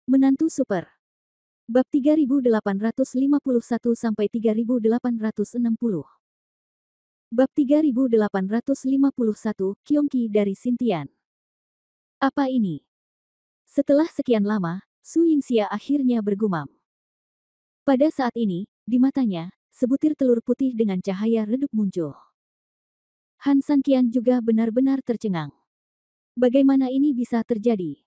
Menantu Super. Bab 3851-3860. Bab 3851, Kyongki dari Xintian. Apa ini? Setelah sekian lama, Su Yingxia akhirnya bergumam. Pada saat ini, di matanya, sebutir telur putih dengan cahaya redup muncul. Han Sanqian juga benar-benar tercengang. Bagaimana ini bisa terjadi?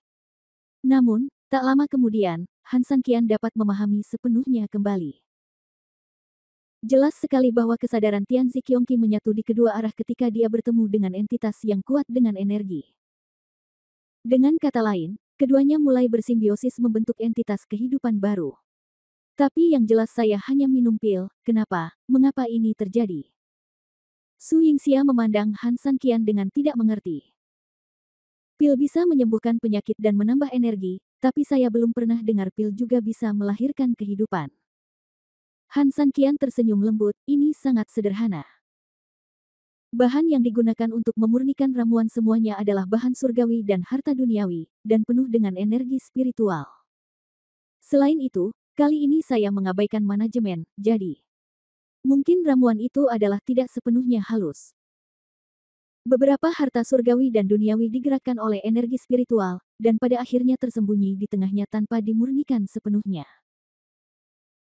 Namun, tak lama kemudian, Han Sanqian dapat memahami sepenuhnya kembali. Jelas sekali bahwa kesadaran Tianzi Kyongki menyatu di kedua arah ketika dia bertemu dengan entitas yang kuat dengan energi. Dengan kata lain, keduanya mulai bersimbiosis membentuk entitas kehidupan baru. Tapi yang jelas saya hanya minum pil, kenapa, mengapa ini terjadi? Su Yingxia memandang Han Sanqian dengan tidak mengerti. Pil bisa menyembuhkan penyakit dan menambah energi, tapi saya belum pernah dengar pil juga bisa melahirkan kehidupan. Han Sanqian tersenyum lembut, ini sangat sederhana. Bahan yang digunakan untuk memurnikan ramuan semuanya adalah bahan surgawi dan harta duniawi, dan penuh dengan energi spiritual. Selain itu, kali ini saya mengabaikan manajemen, jadi mungkin ramuan itu adalah tidak sepenuhnya halus. Beberapa harta surgawi dan duniawi digerakkan oleh energi spiritual, dan pada akhirnya tersembunyi di tengahnya tanpa dimurnikan sepenuhnya.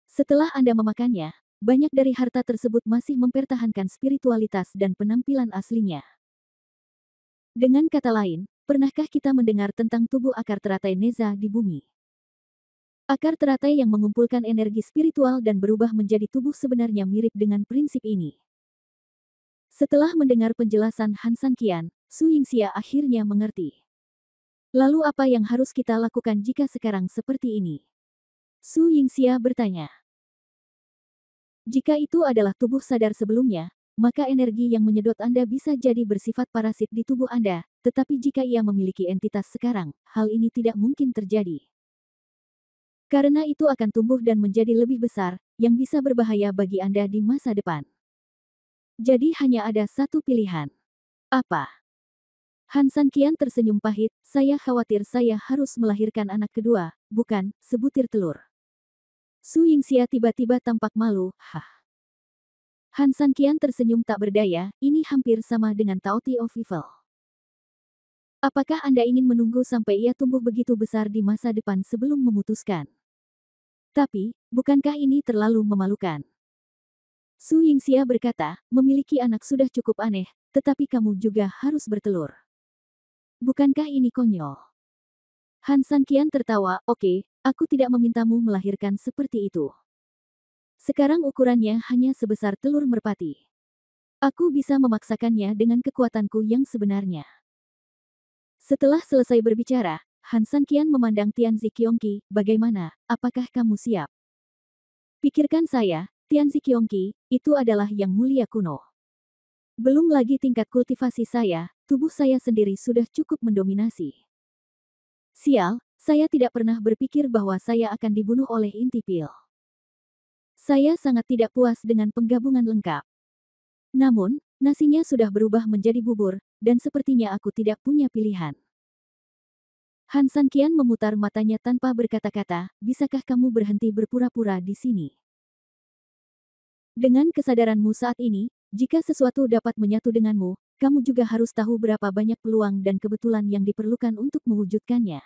Setelah Anda memakannya, banyak dari harta tersebut masih mempertahankan spiritualitas dan penampilan aslinya. Dengan kata lain, pernahkah kita mendengar tentang tubuh akar teratai Neza di bumi? Akar teratai yang mengumpulkan energi spiritual dan berubah menjadi tubuh sebenarnya mirip dengan prinsip ini. Setelah mendengar penjelasan Han Sanqian, Su Yingxia akhirnya mengerti. Lalu apa yang harus kita lakukan jika sekarang seperti ini? Su Yingxia bertanya. Jika itu adalah tubuh sadar sebelumnya, maka energi yang menyedot Anda bisa jadi bersifat parasit di tubuh Anda, tetapi jika ia memiliki entitas sekarang, hal ini tidak mungkin terjadi. Karena itu akan tumbuh dan menjadi lebih besar, yang bisa berbahaya bagi Anda di masa depan. Jadi hanya ada satu pilihan. Apa? Han Sanqian tersenyum pahit, saya khawatir saya harus melahirkan anak kedua, bukan sebutir telur. Su Yingxia tiba-tiba tampak malu, hah. Han Sanqian tersenyum tak berdaya, ini hampir sama dengan Taoti of Evil. Apakah Anda ingin menunggu sampai ia tumbuh begitu besar di masa depan sebelum memutuskan? Tapi, bukankah ini terlalu memalukan? Su Yingxia berkata, memiliki anak sudah cukup aneh, tetapi kamu juga harus bertelur. Bukankah ini konyol? Han Sanqian tertawa, oke, aku tidak memintamu melahirkan seperti itu. Sekarang ukurannya hanya sebesar telur merpati. Aku bisa memaksakannya dengan kekuatanku yang sebenarnya. Setelah selesai berbicara, Han Sanqian memandang Tianzi Kyongki, bagaimana, apakah kamu siap? Pikirkan saya, Tianzi Kyongki, itu adalah yang mulia kuno. Belum lagi tingkat kultivasi saya, tubuh saya sendiri sudah cukup mendominasi. Sial, saya tidak pernah berpikir bahwa saya akan dibunuh oleh inti pil. Saya sangat tidak puas dengan penggabungan lengkap. Namun, nasinya sudah berubah menjadi bubur, dan sepertinya aku tidak punya pilihan. Han Sanqian memutar matanya tanpa berkata-kata, bisakah kamu berhenti berpura-pura di sini? Dengan kesadaranmu saat ini, jika sesuatu dapat menyatu denganmu, kamu juga harus tahu berapa banyak peluang dan kebetulan yang diperlukan untuk mewujudkannya.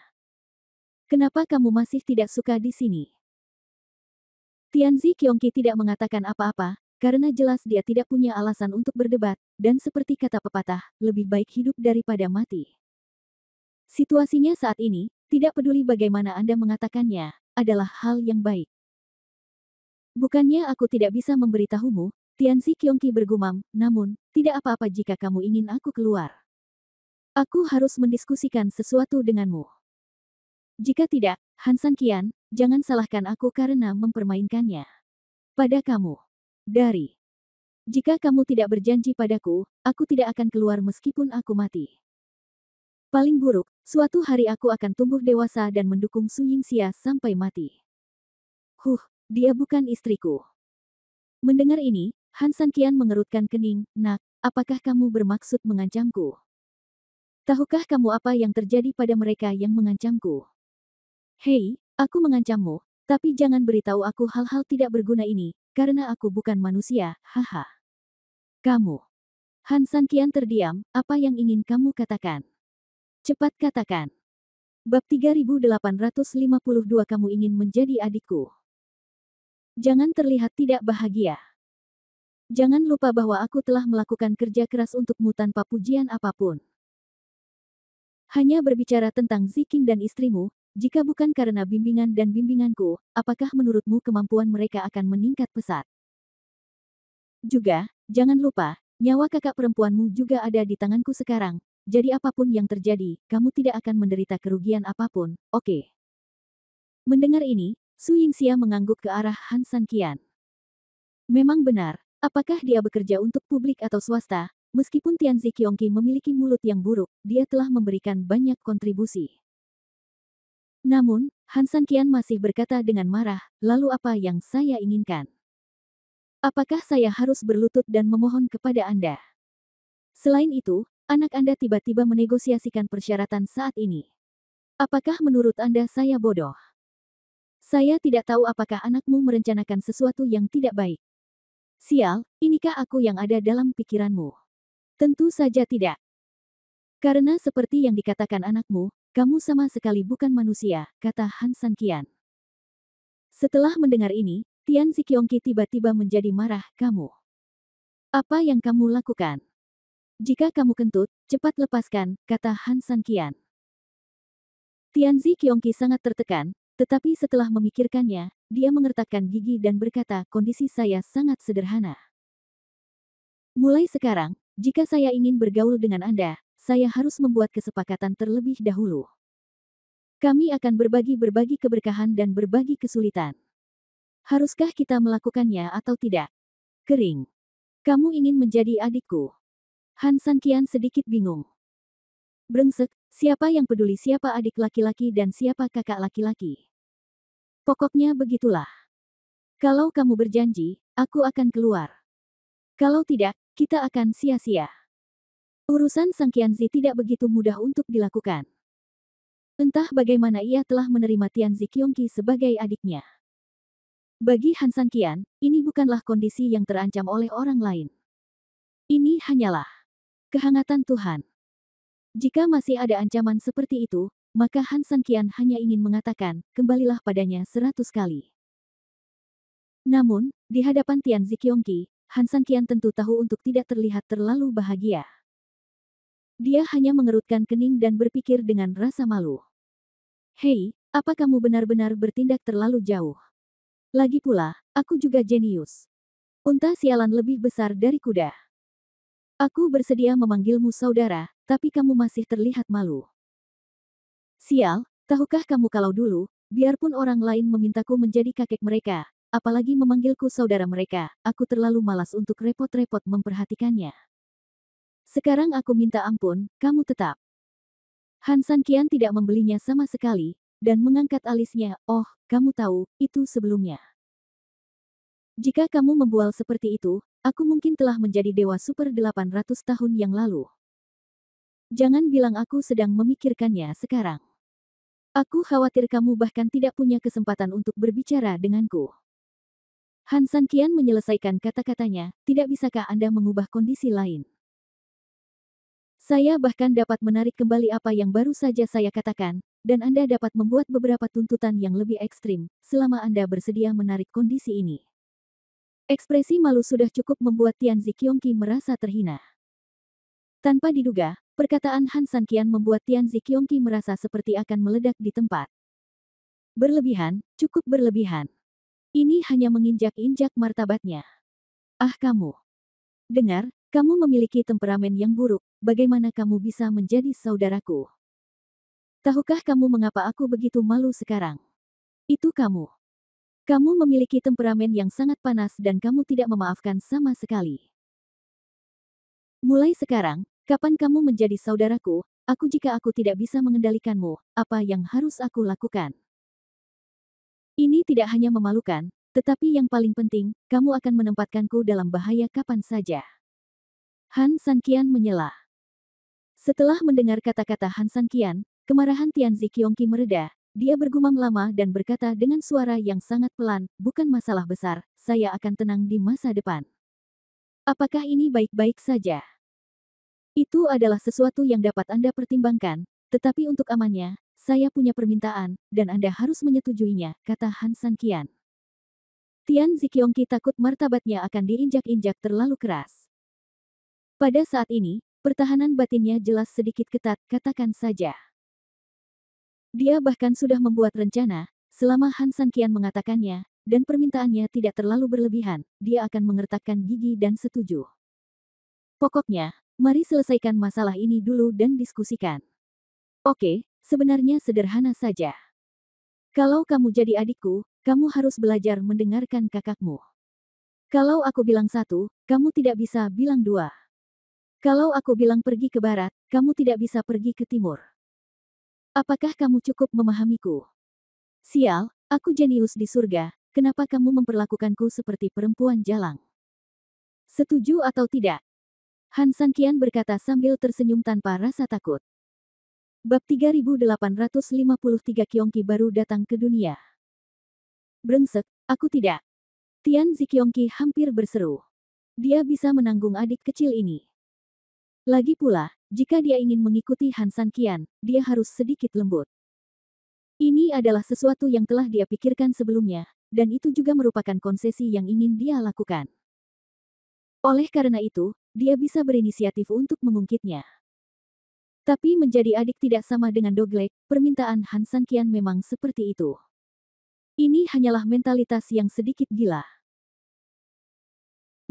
Kenapa kamu masih tidak suka di sini? Tianzi Kyongki tidak mengatakan apa-apa, karena jelas dia tidak punya alasan untuk berdebat, dan seperti kata pepatah, lebih baik hidup daripada mati. Situasinya saat ini, tidak peduli bagaimana Anda mengatakannya, adalah hal yang baik. Bukannya aku tidak bisa memberitahumu, Tianzi Kyongki bergumam, namun, tidak apa-apa jika kamu ingin aku keluar. Aku harus mendiskusikan sesuatu denganmu. Jika tidak, Han Sanqian, jangan salahkan aku karena mempermainkannya. Pada kamu. Jika kamu tidak berjanji padaku, aku tidak akan keluar meskipun aku mati. Paling buruk, suatu hari aku akan tumbuh dewasa dan mendukung Su Yingxia sampai mati. Dia bukan istriku. Mendengar ini, Han Sanqian mengerutkan kening, nak, apakah kamu bermaksud mengancamku? Tahukah kamu apa yang terjadi pada mereka yang mengancamku? Hei, Aku mengancammu, tapi jangan beritahu aku hal-hal tidak berguna ini, karena aku bukan manusia, haha. Kamu. Han Sanqian terdiam, apa yang ingin kamu katakan? Cepat katakan. Bab 3852 kamu ingin menjadi adikku. Jangan terlihat tidak bahagia. Jangan lupa bahwa aku telah melakukan kerja keras untukmu tanpa pujian apapun. Hanya berbicara tentang Ziking dan istrimu, jika bukan karena bimbingan dan bimbinganku, apakah menurutmu kemampuan mereka akan meningkat pesat? Juga, jangan lupa, nyawa kakak perempuanmu juga ada di tanganku sekarang, jadi apapun yang terjadi, kamu tidak akan menderita kerugian apapun, oke? Mendengar ini, Su Yingxia mengangguk ke arah Han Sanqian. Memang benar, apakah dia bekerja untuk publik atau swasta, meskipun Tianzi Qiongqi memiliki mulut yang buruk, dia telah memberikan banyak kontribusi. Namun, Han Sanqian masih berkata dengan marah, lalu apa yang saya inginkan? Apakah saya harus berlutut dan memohon kepada Anda? Selain itu, anak Anda tiba-tiba menegosiasikan persyaratan saat ini. Apakah menurut Anda saya bodoh? Saya tidak tahu apakah anakmu merencanakan sesuatu yang tidak baik. Sial, inikah aku yang ada dalam pikiranmu? Tentu saja tidak. Karena seperti yang dikatakan anakmu, kamu sama sekali bukan manusia, kata Han Sanqian. Setelah mendengar ini, Tianzi Qiongqi tiba-tiba menjadi marah, kamu. Apa yang kamu lakukan? Jika kamu kentut, cepat lepaskan, kata Han Sanqian. Tianzi Qiongqi sangat tertekan, tetapi setelah memikirkannya, dia mengertakkan gigi dan berkata, kondisi saya sangat sederhana. Mulai sekarang, jika saya ingin bergaul dengan Anda, saya harus membuat kesepakatan terlebih dahulu. Kami akan berbagi keberkahan dan berbagi kesulitan. Haruskah kita melakukannya atau tidak? Kering. Kamu ingin menjadi adikku? Han Sanqian sedikit bingung. Brengsek, siapa yang peduli siapa adik laki-laki dan siapa kakak laki-laki? Pokoknya begitulah. Kalau kamu berjanji, aku akan keluar. Kalau tidak, kita akan sia-sia. Urusan Sang Qianzi tidak begitu mudah untuk dilakukan. Entah bagaimana ia telah menerima Tianzi Qiongqi sebagai adiknya. Bagi Han Sanqian, ini bukanlah kondisi yang terancam oleh orang lain. Ini hanyalah kehangatan Tuhan. Jika masih ada ancaman seperti itu, maka Han Sanqian hanya ingin mengatakan, kembalilah padanya 100 kali. Namun, di hadapan Tianzi Qiongqi, Han Sanqian tentu tahu untuk tidak terlihat terlalu bahagia. Dia hanya mengerutkan kening dan berpikir dengan rasa malu. Hei, apa kamu benar-benar bertindak terlalu jauh? Lagi pula, aku juga jenius. Unta sialan lebih besar dari kuda. Aku bersedia memanggilmu saudara, tapi kamu masih terlihat malu. Sial, tahukah kamu kalau dulu, biarpun orang lain memintaku menjadi kakek mereka, apalagi memanggilku saudara mereka, aku terlalu malas untuk repot-repot memperhatikannya. Sekarang aku minta ampun, kamu tetap. Han Sanqian tidak membelinya sama sekali, dan mengangkat alisnya, oh, kamu tahu, itu sebelumnya. Jika kamu membual seperti itu, aku mungkin telah menjadi dewa super 800 tahun yang lalu. Jangan bilang aku sedang memikirkannya sekarang. Aku khawatir kamu bahkan tidak punya kesempatan untuk berbicara denganku. Han Sanqian menyelesaikan kata-katanya, tidak bisakah Anda mengubah kondisi lain? Saya bahkan dapat menarik kembali apa yang baru saja saya katakan, dan Anda dapat membuat beberapa tuntutan yang lebih ekstrim, selama Anda bersedia menarik kondisi ini. Ekspresi malu sudah cukup membuat Tianzi Qiongqi merasa terhina. Tanpa diduga, perkataan Han Sanqian membuat Tianzi Qiongqi merasa seperti akan meledak di tempat. Berlebihan, cukup berlebihan. Ini hanya menginjak-injak martabatnya. Ah kamu. Dengar, kamu memiliki temperamen yang buruk, bagaimana kamu bisa menjadi saudaraku? Tahukah kamu mengapa aku begitu malu sekarang? Itu kamu. Kamu memiliki temperamen yang sangat panas dan kamu tidak memaafkan sama sekali. Mulai sekarang, kapan kamu menjadi saudaraku, jika aku tidak bisa mengendalikanmu, apa yang harus aku lakukan? Ini tidak hanya memalukan, tetapi yang paling penting, kamu akan menempatkanku dalam bahaya kapan saja. Han Sanqian menyela. Setelah mendengar kata-kata Han Sanqian, kemarahan Tianzi Qiongqi mereda, dia bergumam lama dan berkata dengan suara yang sangat pelan, bukan masalah besar, saya akan tenang di masa depan. Apakah ini baik-baik saja? Itu adalah sesuatu yang dapat Anda pertimbangkan, tetapi untuk amannya, saya punya permintaan, dan Anda harus menyetujuinya, kata Han Sanqian. Tian Ziqiongqi takut martabatnya akan diinjak-injak terlalu keras. Pada saat ini, pertahanan batinnya jelas sedikit ketat, katakan saja. Dia bahkan sudah membuat rencana, selama Han Sanqian mengatakannya, dan permintaannya tidak terlalu berlebihan, dia akan mengertakkan gigi dan setuju. Pokoknya, mari selesaikan masalah ini dulu dan diskusikan. Oke, sebenarnya sederhana saja. Kalau kamu jadi adikku, kamu harus belajar mendengarkan kakakmu. Kalau aku bilang satu, kamu tidak bisa bilang dua. Kalau aku bilang pergi ke barat, kamu tidak bisa pergi ke timur. Apakah kamu cukup memahamiku? Sial, aku jenius di surga, kenapa kamu memperlakukanku seperti perempuan jalang? Setuju atau tidak? Han Sanqian berkata sambil tersenyum tanpa rasa takut. Bab 3853 Qiongqi baru datang ke dunia. Brengsek, aku tidak. Tian Ziqiongqi hampir berseru. Dia bisa menanggung adik kecil ini. Lagi pula, jika dia ingin mengikuti Han Sanqian, dia harus sedikit lembut. Ini adalah sesuatu yang telah dia pikirkan sebelumnya, dan itu juga merupakan konsesi yang ingin dia lakukan. Oleh karena itu, dia bisa berinisiatif untuk mengungkitnya. Tapi menjadi adik tidak sama dengan Doglek, permintaan Han Sanqian memang seperti itu. Ini hanyalah mentalitas yang sedikit gila.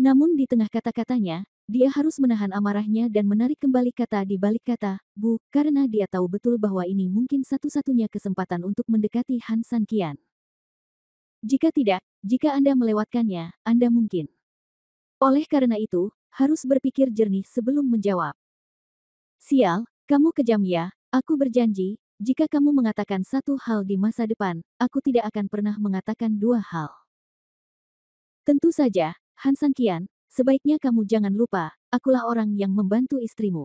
Namun di tengah kata-katanya, dia harus menahan amarahnya dan menarik kembali kata di balik kata, Bu, karena dia tahu betul bahwa ini mungkin satu-satunya kesempatan untuk mendekati Han Sanqian. Jika tidak, jika Anda melewatkannya, Anda mungkin. Oleh karena itu, harus berpikir jernih sebelum menjawab. Sial, kamu kejam ya, aku berjanji, jika kamu mengatakan satu hal di masa depan, aku tidak akan pernah mengatakan dua hal. Tentu saja, Han Sanqian, sebaiknya kamu jangan lupa, akulah orang yang membantu istrimu.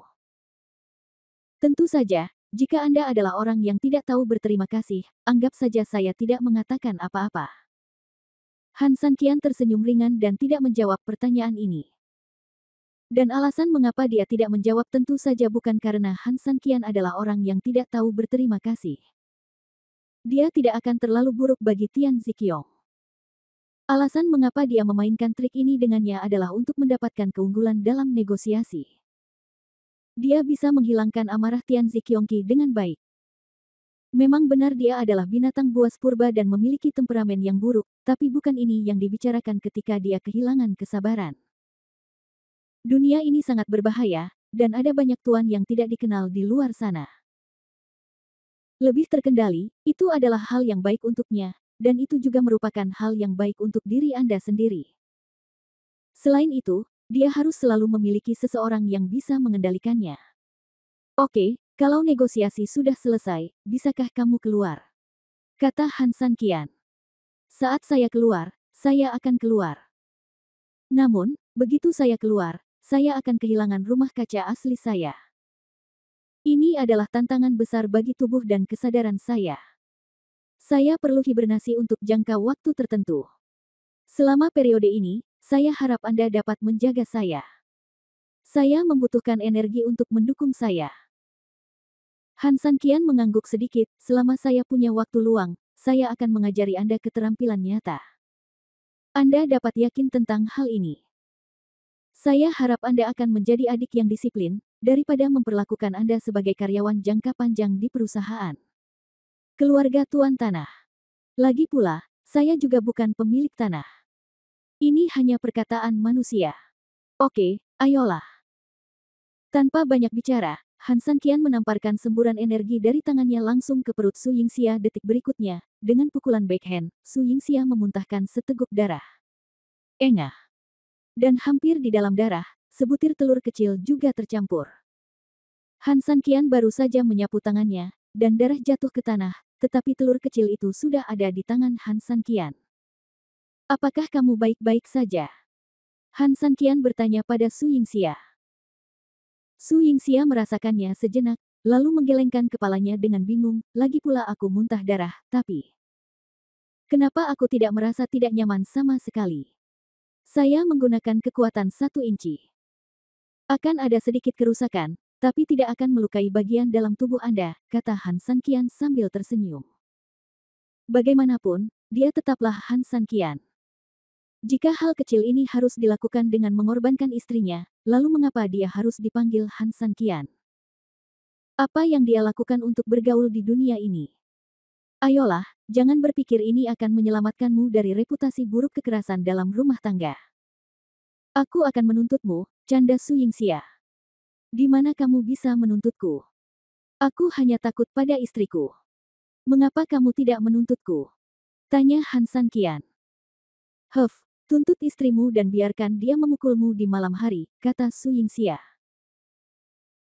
Tentu saja, jika Anda adalah orang yang tidak tahu berterima kasih, anggap saja saya tidak mengatakan apa-apa. Han Sanqian tersenyum ringan dan tidak menjawab pertanyaan ini. Dan alasan mengapa dia tidak menjawab tentu saja bukan karena Han Sanqian adalah orang yang tidak tahu berterima kasih. Dia tidak akan terlalu buruk bagi Tian Ziqiong. Alasan mengapa dia memainkan trik ini dengannya adalah untuk mendapatkan keunggulan dalam negosiasi. Dia bisa menghilangkan amarah Tian Ziqiongqi dengan baik. Memang benar dia adalah binatang buas purba dan memiliki temperamen yang buruk, tapi bukan ini yang dibicarakan ketika dia kehilangan kesabaran. Dunia ini sangat berbahaya, dan ada banyak tuan yang tidak dikenal di luar sana. Lebih terkendali, itu adalah hal yang baik untuknya, dan itu juga merupakan hal yang baik untuk diri Anda sendiri. Selain itu, dia harus selalu memiliki seseorang yang bisa mengendalikannya. Oke, kalau negosiasi sudah selesai, bisakah kamu keluar? Kata Han Sanqian. Saat saya keluar, saya akan keluar. Namun, begitu saya keluar, saya akan kehilangan rumah kaca asli saya. Ini adalah tantangan besar bagi tubuh dan kesadaran saya. Saya perlu hibernasi untuk jangka waktu tertentu. Selama periode ini, saya harap Anda dapat menjaga saya. Saya membutuhkan energi untuk mendukung saya. Han Sanqian mengangguk sedikit, selama saya punya waktu luang, saya akan mengajari Anda keterampilan nyata. Anda dapat yakin tentang hal ini. Saya harap Anda akan menjadi adik yang disiplin, daripada memperlakukan Anda sebagai karyawan jangka panjang di perusahaan. Keluarga tuan tanah. Lagi pula, saya juga bukan pemilik tanah. Ini hanya perkataan manusia. Oke, ayolah. Tanpa banyak bicara, Han Sanqian menamparkan semburan energi dari tangannya langsung ke perut Su Yingxia detik berikutnya. Dengan pukulan backhand, Su Yingxia memuntahkan seteguk darah. Engah. Dan hampir di dalam darah, sebutir telur kecil juga tercampur. Han Sanqian baru saja menyapu tangannya, dan darah jatuh ke tanah, tetapi telur kecil itu sudah ada di tangan Han Sanqian. Apakah kamu baik-baik saja? Han Sanqian bertanya pada Su Yingxia. Su Yingxia merasakannya sejenak, lalu menggelengkan kepalanya dengan bingung, lagi pula aku muntah darah, tapi kenapa aku tidak merasa tidak nyaman sama sekali? Saya menggunakan kekuatan 1 inci. Akan ada sedikit kerusakan, tapi tidak akan melukai bagian dalam tubuh Anda, kata Han Sanqian sambil tersenyum. Bagaimanapun, dia tetaplah Han Sanqian. Jika hal kecil ini harus dilakukan dengan mengorbankan istrinya, lalu mengapa dia harus dipanggil Han Sanqian? Apa yang dia lakukan untuk bergaul di dunia ini? Ayolah, jangan berpikir ini akan menyelamatkanmu dari reputasi buruk kekerasan dalam rumah tangga. Aku akan menuntutmu, canda Su Yingxia. Di mana kamu bisa menuntutku? Aku hanya takut pada istriku. Mengapa kamu tidak menuntutku? Tanya Han Sanqian. Tuntut istrimu dan biarkan dia memukulmu di malam hari, kata Su Yingxia.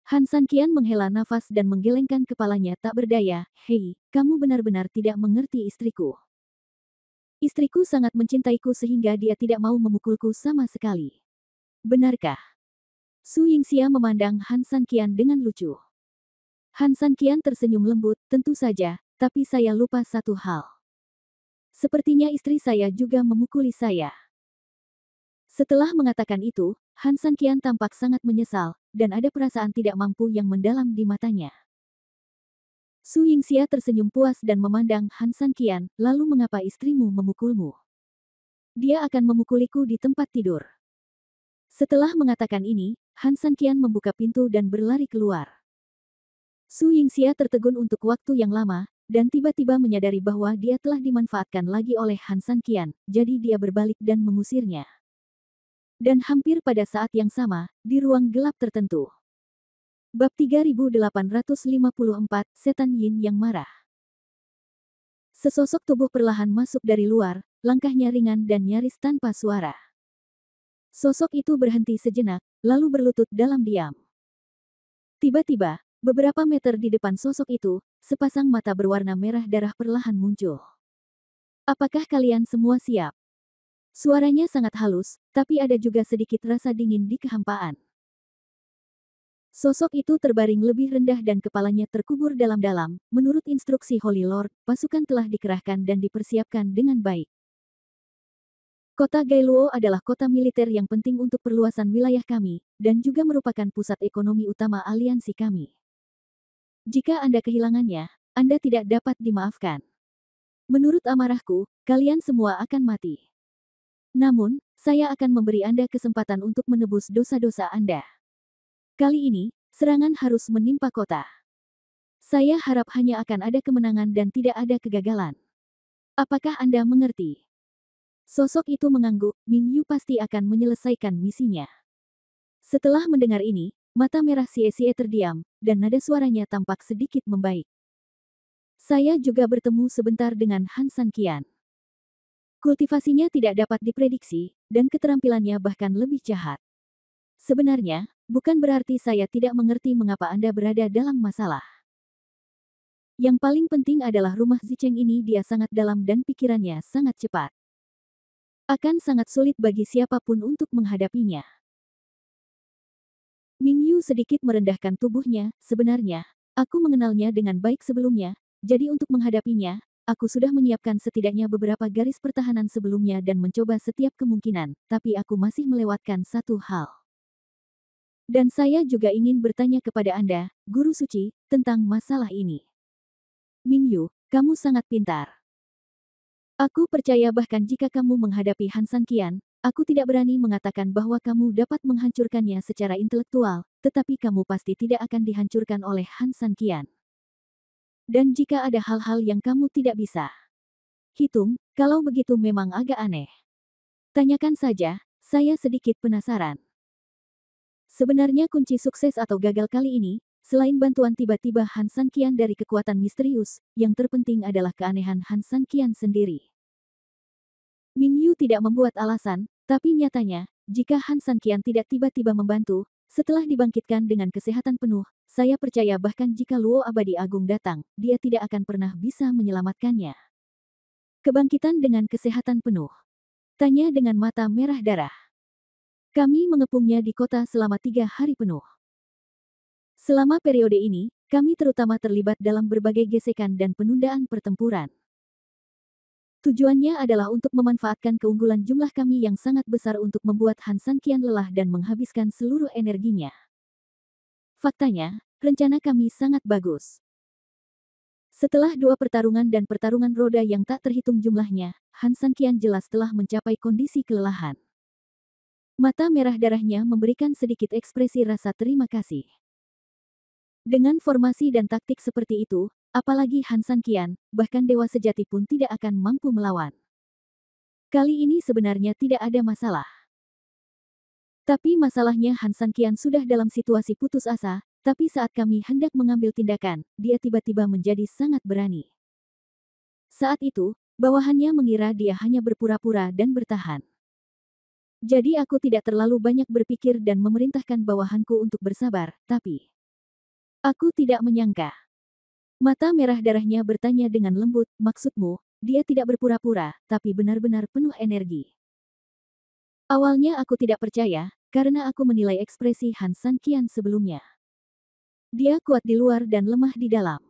Han Sanqian menghela nafas dan menggelengkan kepalanya tak berdaya. Hei, kamu benar-benar tidak mengerti istriku. Istriku sangat mencintaiku sehingga dia tidak mau memukulku sama sekali. Benarkah? Su Yingxia memandang Han Sanqian dengan lucu. Han Sanqian tersenyum lembut, tentu saja, tapi saya lupa satu hal. Sepertinya istri saya juga memukuli saya. Setelah mengatakan itu, Han Sanqian tampak sangat menyesal, dan ada perasaan tidak mampu yang mendalam di matanya. Su Yingxia tersenyum puas dan memandang Han Sanqian, lalu mengapa istrimu memukulmu? Dia akan memukuliku di tempat tidur. Setelah mengatakan ini, Han Sanqian membuka pintu dan berlari keluar. Su Yingxia tertegun untuk waktu yang lama, dan tiba-tiba menyadari bahwa dia telah dimanfaatkan lagi oleh Han Sanqian, jadi dia berbalik dan mengusirnya. Dan hampir pada saat yang sama, di ruang gelap tertentu. Bab 3854, Setan Yin yang marah. Sesosok tubuh perlahan masuk dari luar, langkahnya ringan dan nyaris tanpa suara. Sosok itu berhenti sejenak, lalu berlutut dalam diam. Tiba-tiba, beberapa meter di depan sosok itu, sepasang mata berwarna merah darah perlahan muncul. Apakah kalian semua siap? Suaranya sangat halus, tapi ada juga sedikit rasa dingin di kehampaan. Sosok itu terbaring lebih rendah dan kepalanya terkubur dalam-dalam. Menurut instruksi Holy Lord, pasukan telah dikerahkan dan dipersiapkan dengan baik. Kota Gailuo adalah kota militer yang penting untuk perluasan wilayah kami, dan juga merupakan pusat ekonomi utama aliansi kami. Jika Anda kehilangannya, Anda tidak dapat dimaafkan. Menurut amarahku, kalian semua akan mati. Namun, saya akan memberi Anda kesempatan untuk menebus dosa-dosa Anda. Kali ini, serangan harus menimpa kota. Saya harap hanya akan ada kemenangan dan tidak ada kegagalan. Apakah Anda mengerti? Sosok itu mengangguk, Ming Yu pasti akan menyelesaikan misinya. Setelah mendengar ini, mata merah Xie terdiam, dan nada suaranya tampak sedikit membaik. Saya juga bertemu sebentar dengan Han Sanqian. Kultivasinya tidak dapat diprediksi, dan keterampilannya bahkan lebih jahat. Sebenarnya, bukan berarti saya tidak mengerti mengapa Anda berada dalam masalah. Yang paling penting adalah rumah Zicheng ini dia sangat dalam dan pikirannya sangat cepat. Akan sangat sulit bagi siapapun untuk menghadapinya. Ming Yu sedikit merendahkan tubuhnya, sebenarnya, aku mengenalnya dengan baik sebelumnya, jadi untuk menghadapinya, aku sudah menyiapkan setidaknya beberapa garis pertahanan sebelumnya dan mencoba setiap kemungkinan, tapi aku masih melewatkan satu hal. Dan saya juga ingin bertanya kepada Anda, Guru Suci, tentang masalah ini. Ming Yu, kamu sangat pintar. Aku percaya bahkan jika kamu menghadapi Han Sanqian, aku tidak berani mengatakan bahwa kamu dapat menghancurkannya secara intelektual, tetapi kamu pasti tidak akan dihancurkan oleh Han Sanqian. Dan jika ada hal-hal yang kamu tidak bisa hitung, kalau begitu memang agak aneh. Tanyakan saja, saya sedikit penasaran. Sebenarnya kunci sukses atau gagal kali ini, selain bantuan tiba-tiba Han Sanqian dari kekuatan misterius, yang terpenting adalah keanehan Han Sanqian sendiri. Ming Yu tidak membuat alasan, tapi nyatanya, jika Han Sanqian tidak tiba-tiba membantu, setelah dibangkitkan dengan kesehatan penuh, saya percaya bahkan jika Luo Abadi Agung datang, dia tidak akan pernah bisa menyelamatkannya. Kebangkitan dengan kesehatan penuh. Tanya dengan mata merah darah. Kami mengepungnya di kota selama 3 hari penuh. Selama periode ini, kami terutama terlibat dalam berbagai gesekan dan penundaan pertempuran. Tujuannya adalah untuk memanfaatkan keunggulan jumlah kami yang sangat besar untuk membuat Han San Qian lelah dan menghabiskan seluruh energinya. Faktanya, rencana kami sangat bagus. Setelah 2 pertarungan dan pertarungan roda yang tak terhitung jumlahnya, Han San Qian jelas telah mencapai kondisi kelelahan. Mata merah darahnya memberikan sedikit ekspresi rasa terima kasih. Dengan formasi dan taktik seperti itu, apalagi Han San Qian, bahkan dewa sejati pun tidak akan mampu melawan. Kali ini sebenarnya tidak ada masalah. Tapi masalahnya Han San Qian sudah dalam situasi putus asa, tapi saat kami hendak mengambil tindakan, dia tiba-tiba menjadi sangat berani. Saat itu, bawahannya mengira dia hanya berpura-pura dan bertahan. Jadi aku tidak terlalu banyak berpikir dan memerintahkan bawahanku untuk bersabar, tapi aku tidak menyangka. Mata merah darahnya bertanya dengan lembut, maksudmu, dia tidak berpura-pura, tapi benar-benar penuh energi. Awalnya aku tidak percaya, karena aku menilai ekspresi Han San Qian sebelumnya. Dia kuat di luar dan lemah di dalam.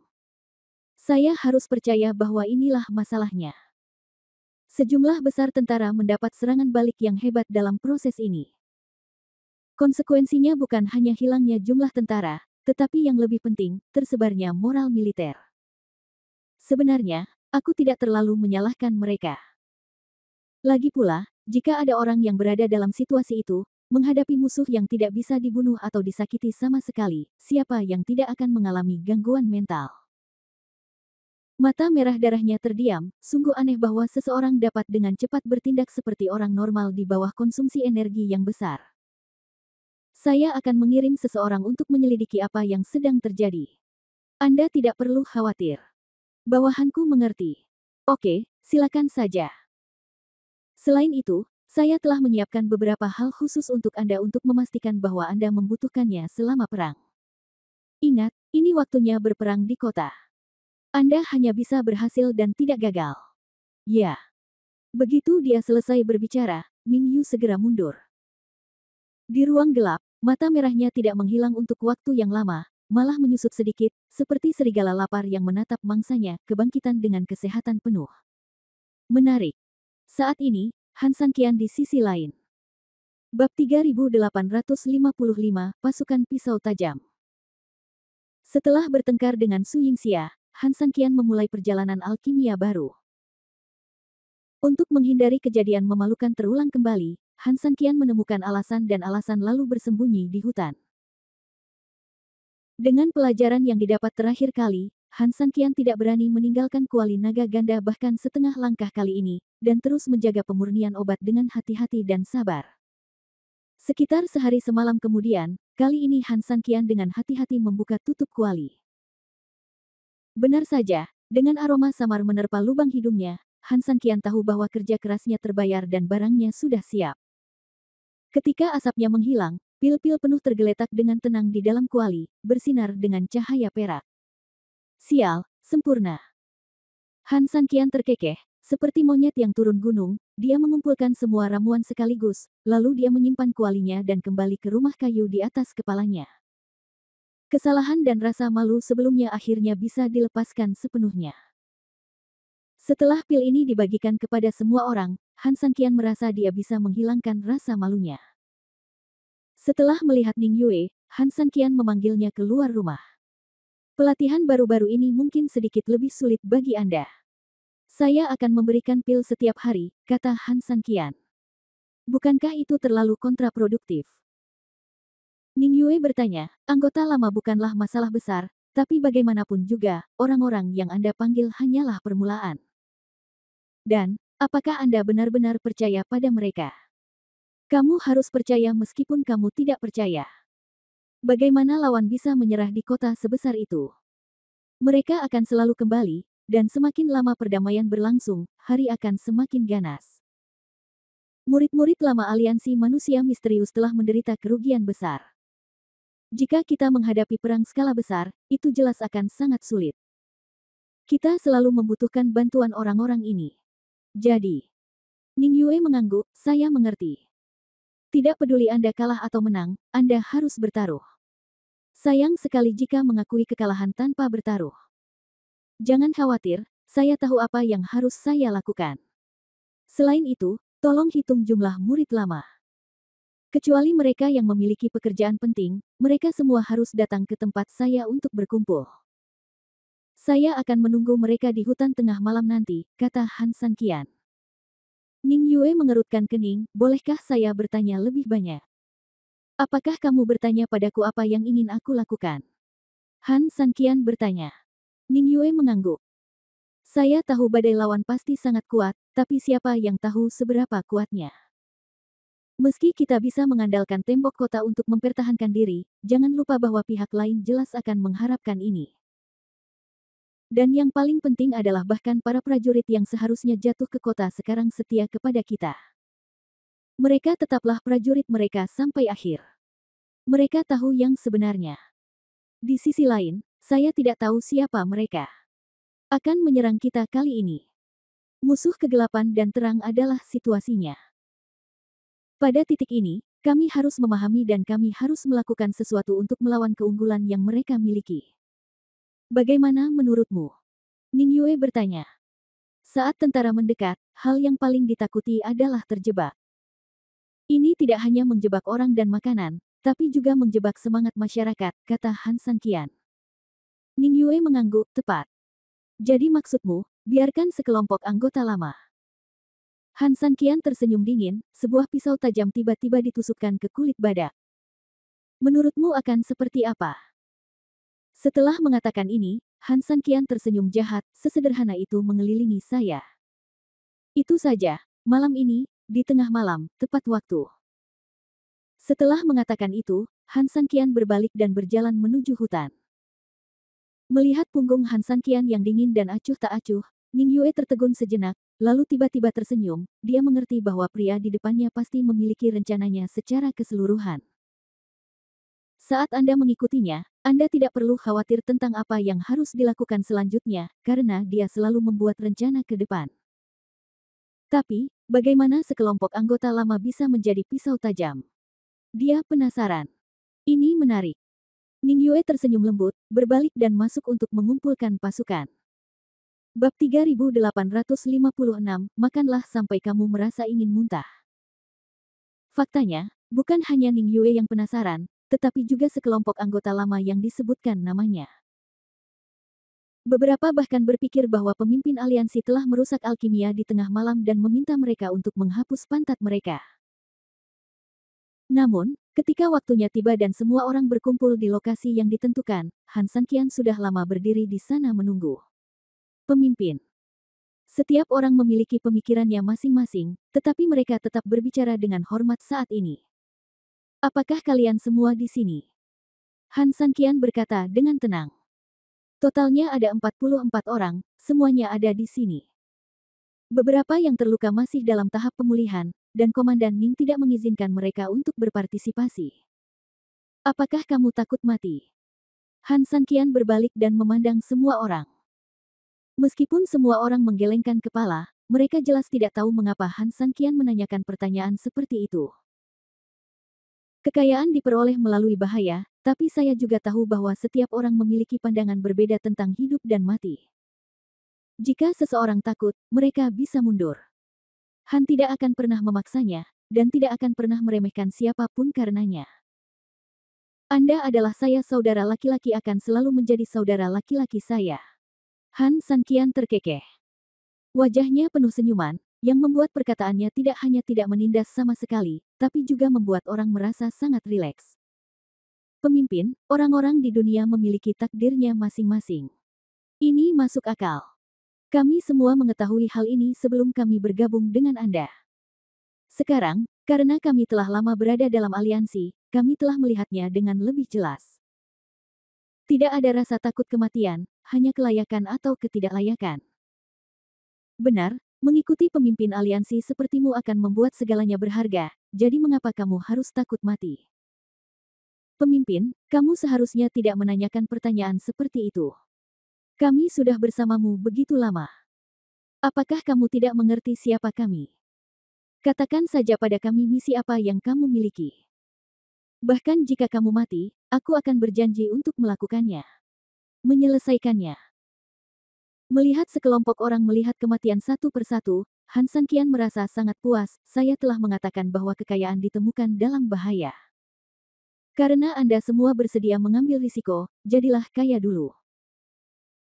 Saya harus percaya bahwa inilah masalahnya. Sejumlah besar tentara mendapat serangan balik yang hebat dalam proses ini. Konsekuensinya bukan hanya hilangnya jumlah tentara, tetapi yang lebih penting, tersebarnya moral militer. Sebenarnya, aku tidak terlalu menyalahkan mereka. Lagi pula, jika ada orang yang berada dalam situasi itu, menghadapi musuh yang tidak bisa dibunuh atau disakiti sama sekali, siapa yang tidak akan mengalami gangguan mental? Mata merah darahnya terdiam, sungguh aneh bahwa seseorang dapat dengan cepat bertindak seperti orang normal di bawah konsumsi energi yang besar. Saya akan mengirim seseorang untuk menyelidiki apa yang sedang terjadi. Anda tidak perlu khawatir. Bawahanku mengerti. Oke, silakan saja. Selain itu, saya telah menyiapkan beberapa hal khusus untuk Anda untuk memastikan bahwa Anda membutuhkannya selama perang. Ingat, ini waktunya berperang di kota. Anda hanya bisa berhasil dan tidak gagal. Ya. Begitu dia selesai berbicara, Ming Yu segera mundur. Di ruang gelap, mata merahnya tidak menghilang untuk waktu yang lama, malah menyusut sedikit, seperti serigala lapar yang menatap mangsanya, kebangkitan dengan kesehatan penuh. Menarik. Saat ini, Han San Qian di sisi lain. Bab 3855, Pasukan Pisau Tajam. Setelah bertengkar dengan Su Yingxia, Han San Qian memulai perjalanan alkimia baru. Untuk menghindari kejadian memalukan terulang kembali, Han San Qian menemukan alasan lalu bersembunyi di hutan. Dengan pelajaran yang didapat terakhir kali, Han San Qian tidak berani meninggalkan kuali naga ganda bahkan setengah langkah kali ini, dan terus menjaga pemurnian obat dengan hati-hati dan sabar. Sekitar sehari semalam kemudian, kali ini Han San Qian dengan hati-hati membuka tutup kuali. Benar saja, dengan aroma samar menerpa lubang hidungnya, Han San Qian tahu bahwa kerja kerasnya terbayar dan barangnya sudah siap. Ketika asapnya menghilang, pil-pil penuh tergeletak dengan tenang di dalam kuali, bersinar dengan cahaya perak. Sial, sempurna. Han San Qian terkekeh, seperti monyet yang turun gunung, dia mengumpulkan semua ramuan sekaligus, lalu dia menyimpan kualinya dan kembali ke rumah kayu di atas kepalanya. Kesalahan dan rasa malu sebelumnya akhirnya bisa dilepaskan sepenuhnya. Setelah pil ini dibagikan kepada semua orang, Han San Qian merasa dia bisa menghilangkan rasa malunya. Setelah melihat Ning Yue, Han San Qian memanggilnya keluar rumah. Pelatihan baru-baru ini mungkin sedikit lebih sulit bagi Anda. Saya akan memberikan pil setiap hari, kata Han San Qian. Bukankah itu terlalu kontraproduktif? Ning Yue bertanya, anggota lama bukanlah masalah besar, tapi bagaimanapun juga, orang-orang yang Anda panggil hanyalah permulaan. Dan, apakah Anda benar-benar percaya pada mereka? Kamu harus percaya meskipun kamu tidak percaya. Bagaimana lawan bisa menyerah di kota sebesar itu? Mereka akan selalu kembali, dan semakin lama perdamaian berlangsung, hari akan semakin ganas. Murid-murid lama aliansi manusia misterius telah menderita kerugian besar. Jika kita menghadapi perang skala besar, itu jelas akan sangat sulit. Kita selalu membutuhkan bantuan orang-orang ini. Jadi, Ning Yue mengangguk, saya mengerti. Tidak peduli Anda kalah atau menang, Anda harus bertaruh. Sayang sekali jika mengakui kekalahan tanpa bertaruh. Jangan khawatir, saya tahu apa yang harus saya lakukan. Selain itu, tolong hitung jumlah murid lama. Kecuali mereka yang memiliki pekerjaan penting, mereka semua harus datang ke tempat saya untuk berkumpul. Saya akan menunggu mereka di hutan tengah malam nanti, kata Han Sanqian. Ning Yue mengerutkan kening, bolehkah saya bertanya lebih banyak? Apakah kamu bertanya padaku apa yang ingin aku lakukan? Han Sanqian bertanya. Ning Yue mengangguk. Saya tahu badai lawan pasti sangat kuat, tapi siapa yang tahu seberapa kuatnya? Meski kita bisa mengandalkan tembok kota untuk mempertahankan diri, jangan lupa bahwa pihak lain jelas akan mengharapkan ini. Dan yang paling penting adalah bahkan para prajurit yang seharusnya jatuh ke kota sekarang setia kepada kita. Mereka tetaplah prajurit mereka sampai akhir. Mereka tahu yang sebenarnya. Di sisi lain, saya tidak tahu siapa mereka. Akan menyerang kita kali ini. Musuh kegelapan dan terang adalah situasinya. Pada titik ini, kami harus memahami dan kami harus melakukan sesuatu untuk melawan keunggulan yang mereka miliki. Bagaimana menurutmu? Ning Yue bertanya. Saat tentara mendekat, hal yang paling ditakuti adalah terjebak. Ini tidak hanya menjebak orang dan makanan, tapi juga menjebak semangat masyarakat, kata Han Sanqian. Ning Yue mengangguk, tepat. Jadi maksudmu, biarkan sekelompok anggota lama. Han Sanqian tersenyum dingin, sebuah pisau tajam tiba-tiba ditusukkan ke kulit badak. Menurutmu akan seperti apa? Setelah mengatakan ini, Han Sanqian tersenyum jahat, sesederhana itu mengelilingi saya. Itu saja, malam ini, di tengah malam, tepat waktu. Setelah mengatakan itu, Han Sanqian berbalik dan berjalan menuju hutan. Melihat punggung Han Sanqian yang dingin dan acuh tak acuh, Ning Yue tertegun sejenak, lalu tiba-tiba tersenyum, dia mengerti bahwa pria di depannya pasti memiliki rencananya secara keseluruhan. Saat Anda mengikutinya, Anda tidak perlu khawatir tentang apa yang harus dilakukan selanjutnya, karena dia selalu membuat rencana ke depan. Tapi, bagaimana sekelompok anggota lama bisa menjadi pisau tajam? Dia penasaran. Ini menarik. Ning Yue tersenyum lembut, berbalik dan masuk untuk mengumpulkan pasukan. Bab 3856, makanlah sampai kamu merasa ingin muntah. Faktanya, bukan hanya Ning Yue yang penasaran, tetapi juga sekelompok anggota lama yang disebutkan namanya. Beberapa bahkan berpikir bahwa pemimpin aliansi telah merusak alkimia di tengah malam dan meminta mereka untuk menghapus pantat mereka. Namun, ketika waktunya tiba dan semua orang berkumpul di lokasi yang ditentukan, Han Sanqian sudah lama berdiri di sana menunggu. Pemimpin. Setiap orang memiliki pemikirannya masing-masing, tetapi mereka tetap berbicara dengan hormat saat ini. Apakah kalian semua di sini? Han Sanqian berkata dengan tenang. Totalnya ada 44 orang, semuanya ada di sini. Beberapa yang terluka masih dalam tahap pemulihan, dan Komandan Ning tidak mengizinkan mereka untuk berpartisipasi. Apakah kamu takut mati? Han Sanqian berbalik dan memandang semua orang. Meskipun semua orang menggelengkan kepala, mereka jelas tidak tahu mengapa Han Sanqian menanyakan pertanyaan seperti itu. Kekayaan diperoleh melalui bahaya, tapi saya juga tahu bahwa setiap orang memiliki pandangan berbeda tentang hidup dan mati. Jika seseorang takut, mereka bisa mundur. Han tidak akan pernah memaksanya, dan tidak akan pernah meremehkan siapapun karenanya. Anda adalah saya, saudara laki-laki akan selalu menjadi saudara laki-laki saya. Han Sanqian terkekeh. Wajahnya penuh senyuman, yang membuat perkataannya tidak hanya tidak menindas sama sekali, tapi juga membuat orang merasa sangat rileks. Pemimpin, orang-orang di dunia memiliki takdirnya masing-masing. Ini masuk akal. Kami semua mengetahui hal ini sebelum kami bergabung dengan Anda. Sekarang, karena kami telah lama berada dalam aliansi, kami telah melihatnya dengan lebih jelas. Tidak ada rasa takut kematian, hanya kelayakan atau ketidaklayakan. Benar, mengikuti pemimpin aliansi sepertimu akan membuat segalanya berharga, jadi mengapa kamu harus takut mati? Pemimpin, kamu seharusnya tidak menanyakan pertanyaan seperti itu. Kami sudah bersamamu begitu lama. Apakah kamu tidak mengerti siapa kami? Katakan saja pada kami misi apa yang kamu miliki. Bahkan jika kamu mati, aku akan berjanji untuk melakukannya. Menyelesaikannya. Melihat sekelompok orang melihat kematian satu persatu, Han Sanqian merasa sangat puas. Saya telah mengatakan bahwa kekayaan ditemukan dalam bahaya. Karena Anda semua bersedia mengambil risiko, jadilah kaya dulu.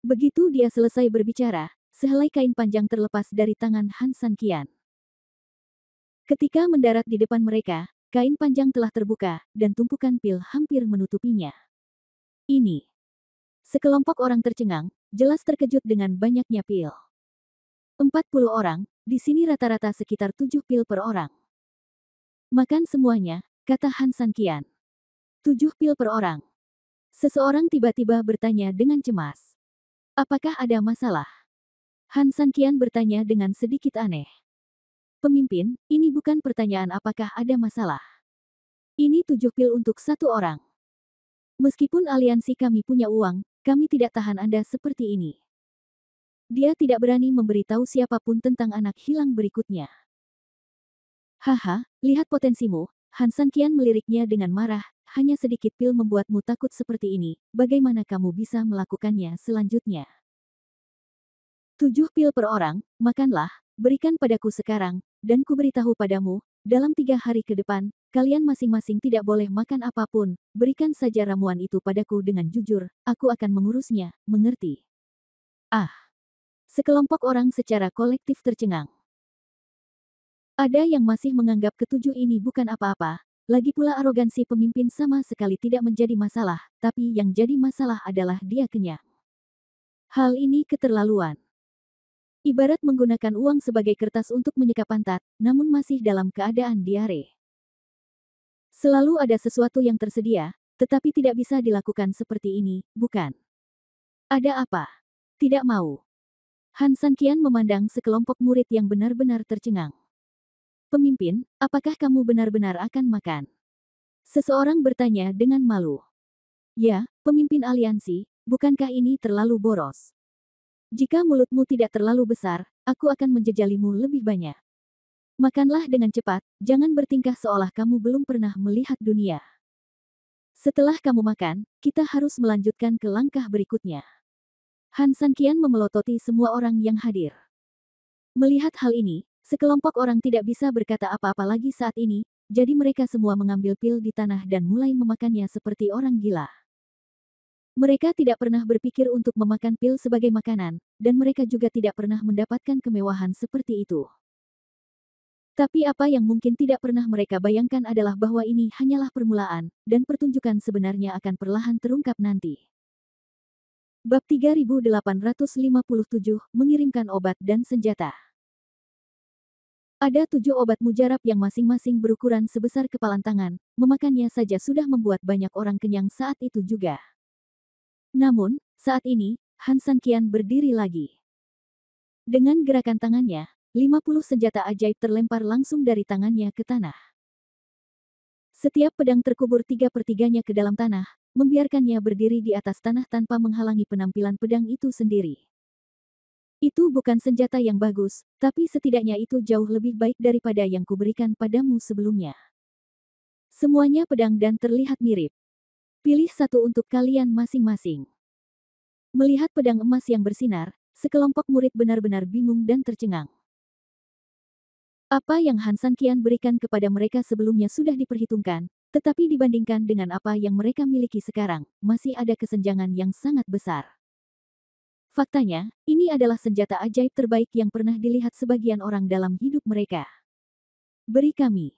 Begitu dia selesai berbicara, sehelai kain panjang terlepas dari tangan Han Sanqian. Ketika mendarat di depan mereka, kain panjang telah terbuka, dan tumpukan pil hampir menutupinya. Ini. Sekelompok orang tercengang, jelas terkejut dengan banyaknya pil. 40 orang, di sini rata-rata sekitar 7 pil per orang. Makan semuanya, kata Han Sanqian. 7 pil per orang. Seseorang tiba-tiba bertanya dengan cemas. Apakah ada masalah? Han Sanqian bertanya dengan sedikit aneh. Pemimpin, ini bukan pertanyaan apakah ada masalah. Ini 7 pil untuk satu orang. Meskipun aliansi kami punya uang, kami tidak tahan Anda seperti ini. Dia tidak berani memberitahu siapapun tentang anak hilang berikutnya. Haha, lihat potensimu, Han Sanqian meliriknya dengan marah, hanya sedikit pil membuatmu takut seperti ini, bagaimana kamu bisa melakukannya selanjutnya? 7 pil per orang, makanlah, berikan padaku sekarang, dan kuberitahu padamu, dalam 3 hari ke depan, kalian masing-masing tidak boleh makan apapun, berikan saja ramuan itu padaku dengan jujur, aku akan mengurusnya, mengerti? Ah! Sekelompok orang secara kolektif tercengang. Ada yang masih menganggap ketujuh ini bukan apa-apa, lagi pula arogansi pemimpin sama sekali tidak menjadi masalah, tapi yang jadi masalah adalah dia kenyang. Hal ini keterlaluan. Ibarat menggunakan uang sebagai kertas untuk menyeka pantat, namun masih dalam keadaan diare. Selalu ada sesuatu yang tersedia, tetapi tidak bisa dilakukan seperti ini, bukan? Ada apa? Tidak mau. Han Sanqian memandang sekelompok murid yang benar-benar tercengang. Pemimpin, apakah kamu benar-benar akan makan? Seseorang bertanya dengan malu. Ya, pemimpin aliansi, bukankah ini terlalu boros? Jika mulutmu tidak terlalu besar, aku akan menjejalimu lebih banyak. Makanlah dengan cepat, jangan bertingkah seolah kamu belum pernah melihat dunia. Setelah kamu makan, kita harus melanjutkan ke langkah berikutnya. Han Sanqian memelototi semua orang yang hadir. Melihat hal ini, sekelompok orang tidak bisa berkata apa-apa lagi saat ini, jadi mereka semua mengambil pil di tanah dan mulai memakannya seperti orang gila. Mereka tidak pernah berpikir untuk memakan pil sebagai makanan, dan mereka juga tidak pernah mendapatkan kemewahan seperti itu. Tapi apa yang mungkin tidak pernah mereka bayangkan adalah bahwa ini hanyalah permulaan, dan pertunjukan sebenarnya akan perlahan terungkap nanti. Bab 3857, mengirimkan obat dan senjata. Ada 7 obat mujarab yang masing-masing berukuran sebesar kepalan tangan, memakannya saja sudah membuat banyak orang kenyang saat itu juga. Namun, saat ini, Han Sanqian berdiri lagi. Dengan gerakan tangannya, 50 senjata ajaib terlempar langsung dari tangannya ke tanah. Setiap pedang terkubur 3/3-nya ke dalam tanah, membiarkannya berdiri di atas tanah tanpa menghalangi penampilan pedang itu sendiri. Itu bukan senjata yang bagus, tapi setidaknya itu jauh lebih baik daripada yang kuberikan padamu sebelumnya. Semuanya pedang dan terlihat mirip. Pilih satu untuk kalian masing-masing. Melihat pedang emas yang bersinar, sekelompok murid benar-benar bingung dan tercengang. Apa yang Han Sanqian berikan kepada mereka sebelumnya sudah diperhitungkan, tetapi dibandingkan dengan apa yang mereka miliki sekarang, masih ada kesenjangan yang sangat besar. Faktanya, ini adalah senjata ajaib terbaik yang pernah dilihat sebagian orang dalam hidup mereka. Beri kami.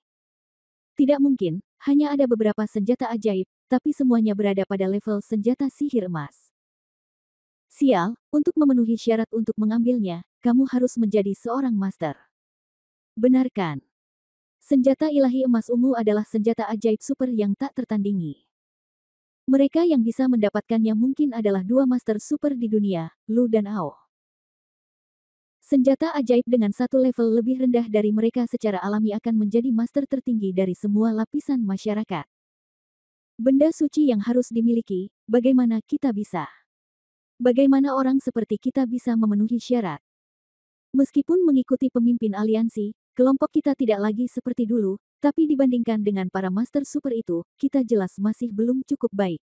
Tidak mungkin, hanya ada beberapa senjata ajaib, tapi semuanya berada pada level senjata sihir emas. Sial, untuk memenuhi syarat untuk mengambilnya, kamu harus menjadi seorang master. Benarkan. Senjata ilahi emas ungu adalah senjata ajaib super yang tak tertandingi. Mereka yang bisa mendapatkannya mungkin adalah 2 master super di dunia, Lu dan Ao. Senjata ajaib dengan satu level lebih rendah dari mereka secara alami akan menjadi master tertinggi dari semua lapisan masyarakat. Benda suci yang harus dimiliki, bagaimana kita bisa? Bagaimana orang seperti kita bisa memenuhi syarat? Meskipun mengikuti pemimpin aliansi, kelompok kita tidak lagi seperti dulu, tapi dibandingkan dengan para master super itu, kita jelas masih belum cukup baik.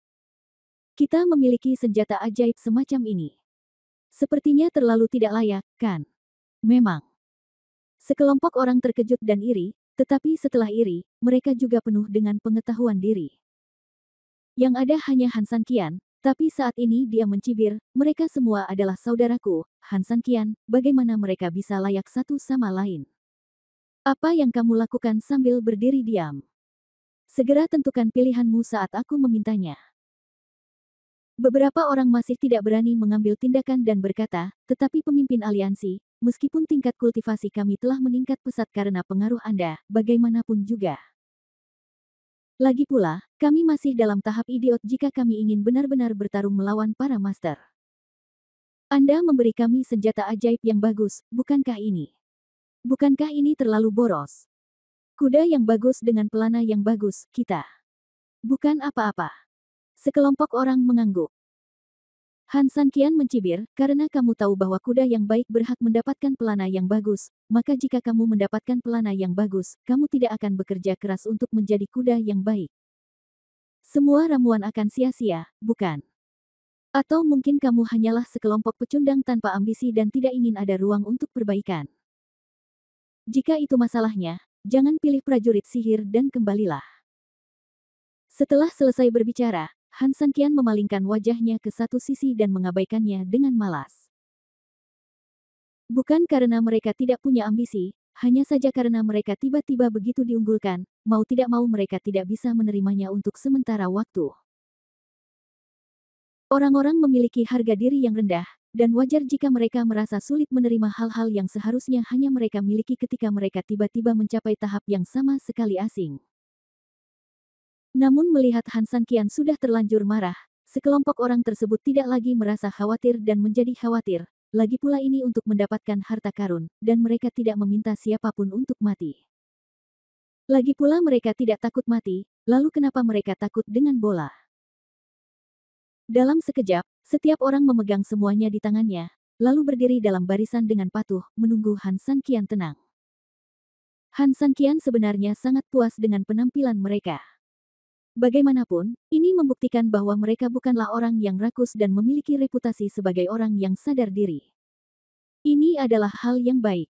Kita memiliki senjata ajaib semacam ini. Sepertinya terlalu tidak layak, kan? Memang. Sekelompok orang terkejut dan iri, tetapi setelah iri, mereka juga penuh dengan pengetahuan diri. Yang ada hanya Han San Qian, tapi saat ini dia mencibir, mereka semua adalah saudaraku, Han San Qian, bagaimana mereka bisa layak satu sama lain? Apa yang kamu lakukan sambil berdiri diam? Segera tentukan pilihanmu saat aku memintanya. Beberapa orang masih tidak berani mengambil tindakan dan berkata, tetapi pemimpin aliansi, meskipun tingkat kultivasi kami telah meningkat pesat karena pengaruh Anda, bagaimanapun juga. Lagi pula, kami masih dalam tahap idiot jika kami ingin benar-benar bertarung melawan para master. Anda memberi kami senjata ajaib yang bagus, bukankah ini? Bukankah ini terlalu boros? Kuda yang bagus dengan pelana yang bagus, kita. Bukan apa-apa. Sekelompok orang mengangguk. Han San Qian mencibir, karena kamu tahu bahwa kuda yang baik berhak mendapatkan pelana yang bagus, maka jika kamu mendapatkan pelana yang bagus, kamu tidak akan bekerja keras untuk menjadi kuda yang baik. Semua ramuan akan sia-sia, bukan? Atau mungkin kamu hanyalah sekelompok pecundang tanpa ambisi dan tidak ingin ada ruang untuk perbaikan. Jika itu masalahnya, jangan pilih prajurit sihir dan kembalilah. Setelah selesai berbicara, Han San Qian memalingkan wajahnya ke satu sisi dan mengabaikannya dengan malas. Bukan karena mereka tidak punya ambisi, hanya saja karena mereka tiba-tiba begitu diunggulkan, mau tidak mau mereka tidak bisa menerimanya untuk sementara waktu. Orang-orang memiliki harga diri yang rendah, dan wajar jika mereka merasa sulit menerima hal-hal yang seharusnya hanya mereka miliki ketika mereka tiba-tiba mencapai tahap yang sama sekali asing. Namun melihat Han San Qian sudah terlanjur marah, sekelompok orang tersebut tidak lagi merasa khawatir dan menjadi khawatir, lagi pula ini untuk mendapatkan harta karun, dan mereka tidak meminta siapapun untuk mati. Lagi pula mereka tidak takut mati, lalu kenapa mereka takut dengan bola? Dalam sekejap, setiap orang memegang semuanya di tangannya, lalu berdiri dalam barisan dengan patuh, menunggu Han San Qian tenang. Han San Qian sebenarnya sangat puas dengan penampilan mereka. Bagaimanapun, ini membuktikan bahwa mereka bukanlah orang yang rakus dan memiliki reputasi sebagai orang yang sadar diri. Ini adalah hal yang baik.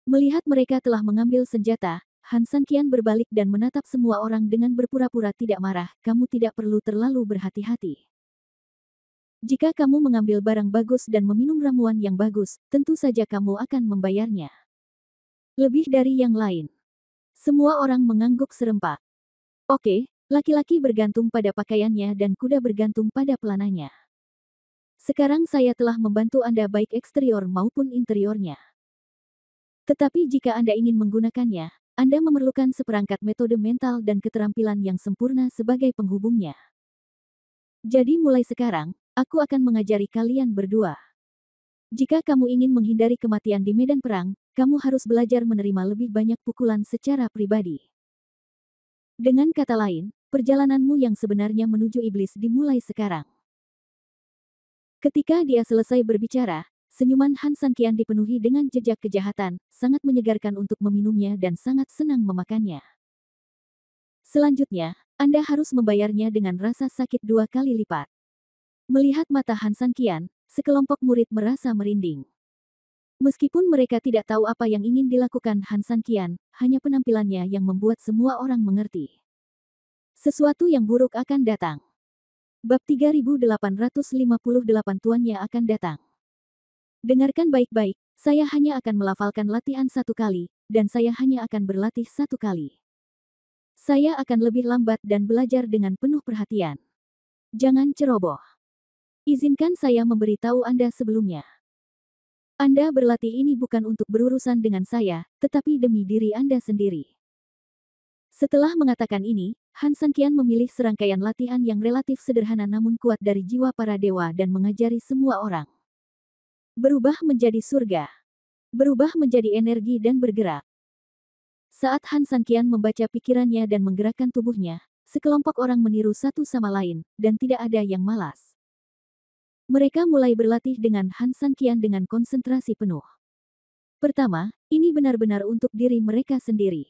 Melihat mereka telah mengambil senjata, Han San Qian berbalik dan menatap semua orang dengan berpura-pura tidak marah, kamu tidak perlu terlalu berhati-hati. Jika kamu mengambil barang bagus dan meminum ramuan yang bagus, tentu saja kamu akan membayarnya. Lebih dari yang lain. Semua orang mengangguk serempak. Oke. Laki-laki bergantung pada pakaiannya dan kuda bergantung pada pelananya. Sekarang saya telah membantu Anda baik eksterior maupun interiornya. Tetapi jika Anda ingin menggunakannya, Anda memerlukan seperangkat metode mental dan keterampilan yang sempurna sebagai penghubungnya. Jadi mulai sekarang, aku akan mengajari kalian berdua. Jika kamu ingin menghindari kematian di medan perang, kamu harus belajar menerima lebih banyak pukulan secara pribadi. Dengan kata lain, perjalananmu yang sebenarnya menuju iblis dimulai sekarang. Ketika dia selesai berbicara, senyuman Han San Qian dipenuhi dengan jejak kejahatan, sangat menyegarkan untuk meminumnya dan sangat senang memakannya. Selanjutnya, Anda harus membayarnya dengan rasa sakit 2 kali lipat. Melihat mata Han San Qian, sekelompok murid merasa merinding. Meskipun mereka tidak tahu apa yang ingin dilakukan Han San Qian, hanya penampilannya yang membuat semua orang mengerti. Sesuatu yang buruk akan datang. Bab 3858 tuannya akan datang. Dengarkan baik-baik, saya hanya akan melafalkan latihan 1 kali, dan saya hanya akan berlatih 1 kali. Saya akan lebih lambat dan belajar dengan penuh perhatian. Jangan ceroboh. Izinkan saya memberitahu Anda sebelumnya. Anda berlatih ini bukan untuk berurusan dengan saya, tetapi demi diri Anda sendiri. Setelah mengatakan ini, Han San Qian memilih serangkaian latihan yang relatif sederhana namun kuat dari jiwa para dewa dan mengajari semua orang. Berubah menjadi surga. Berubah menjadi energi dan bergerak. Saat Han San Qian membaca pikirannya dan menggerakkan tubuhnya, sekelompok orang meniru satu sama lain, dan tidak ada yang malas. Mereka mulai berlatih dengan Han San Qian dengan konsentrasi penuh. Pertama, ini benar-benar untuk diri mereka sendiri.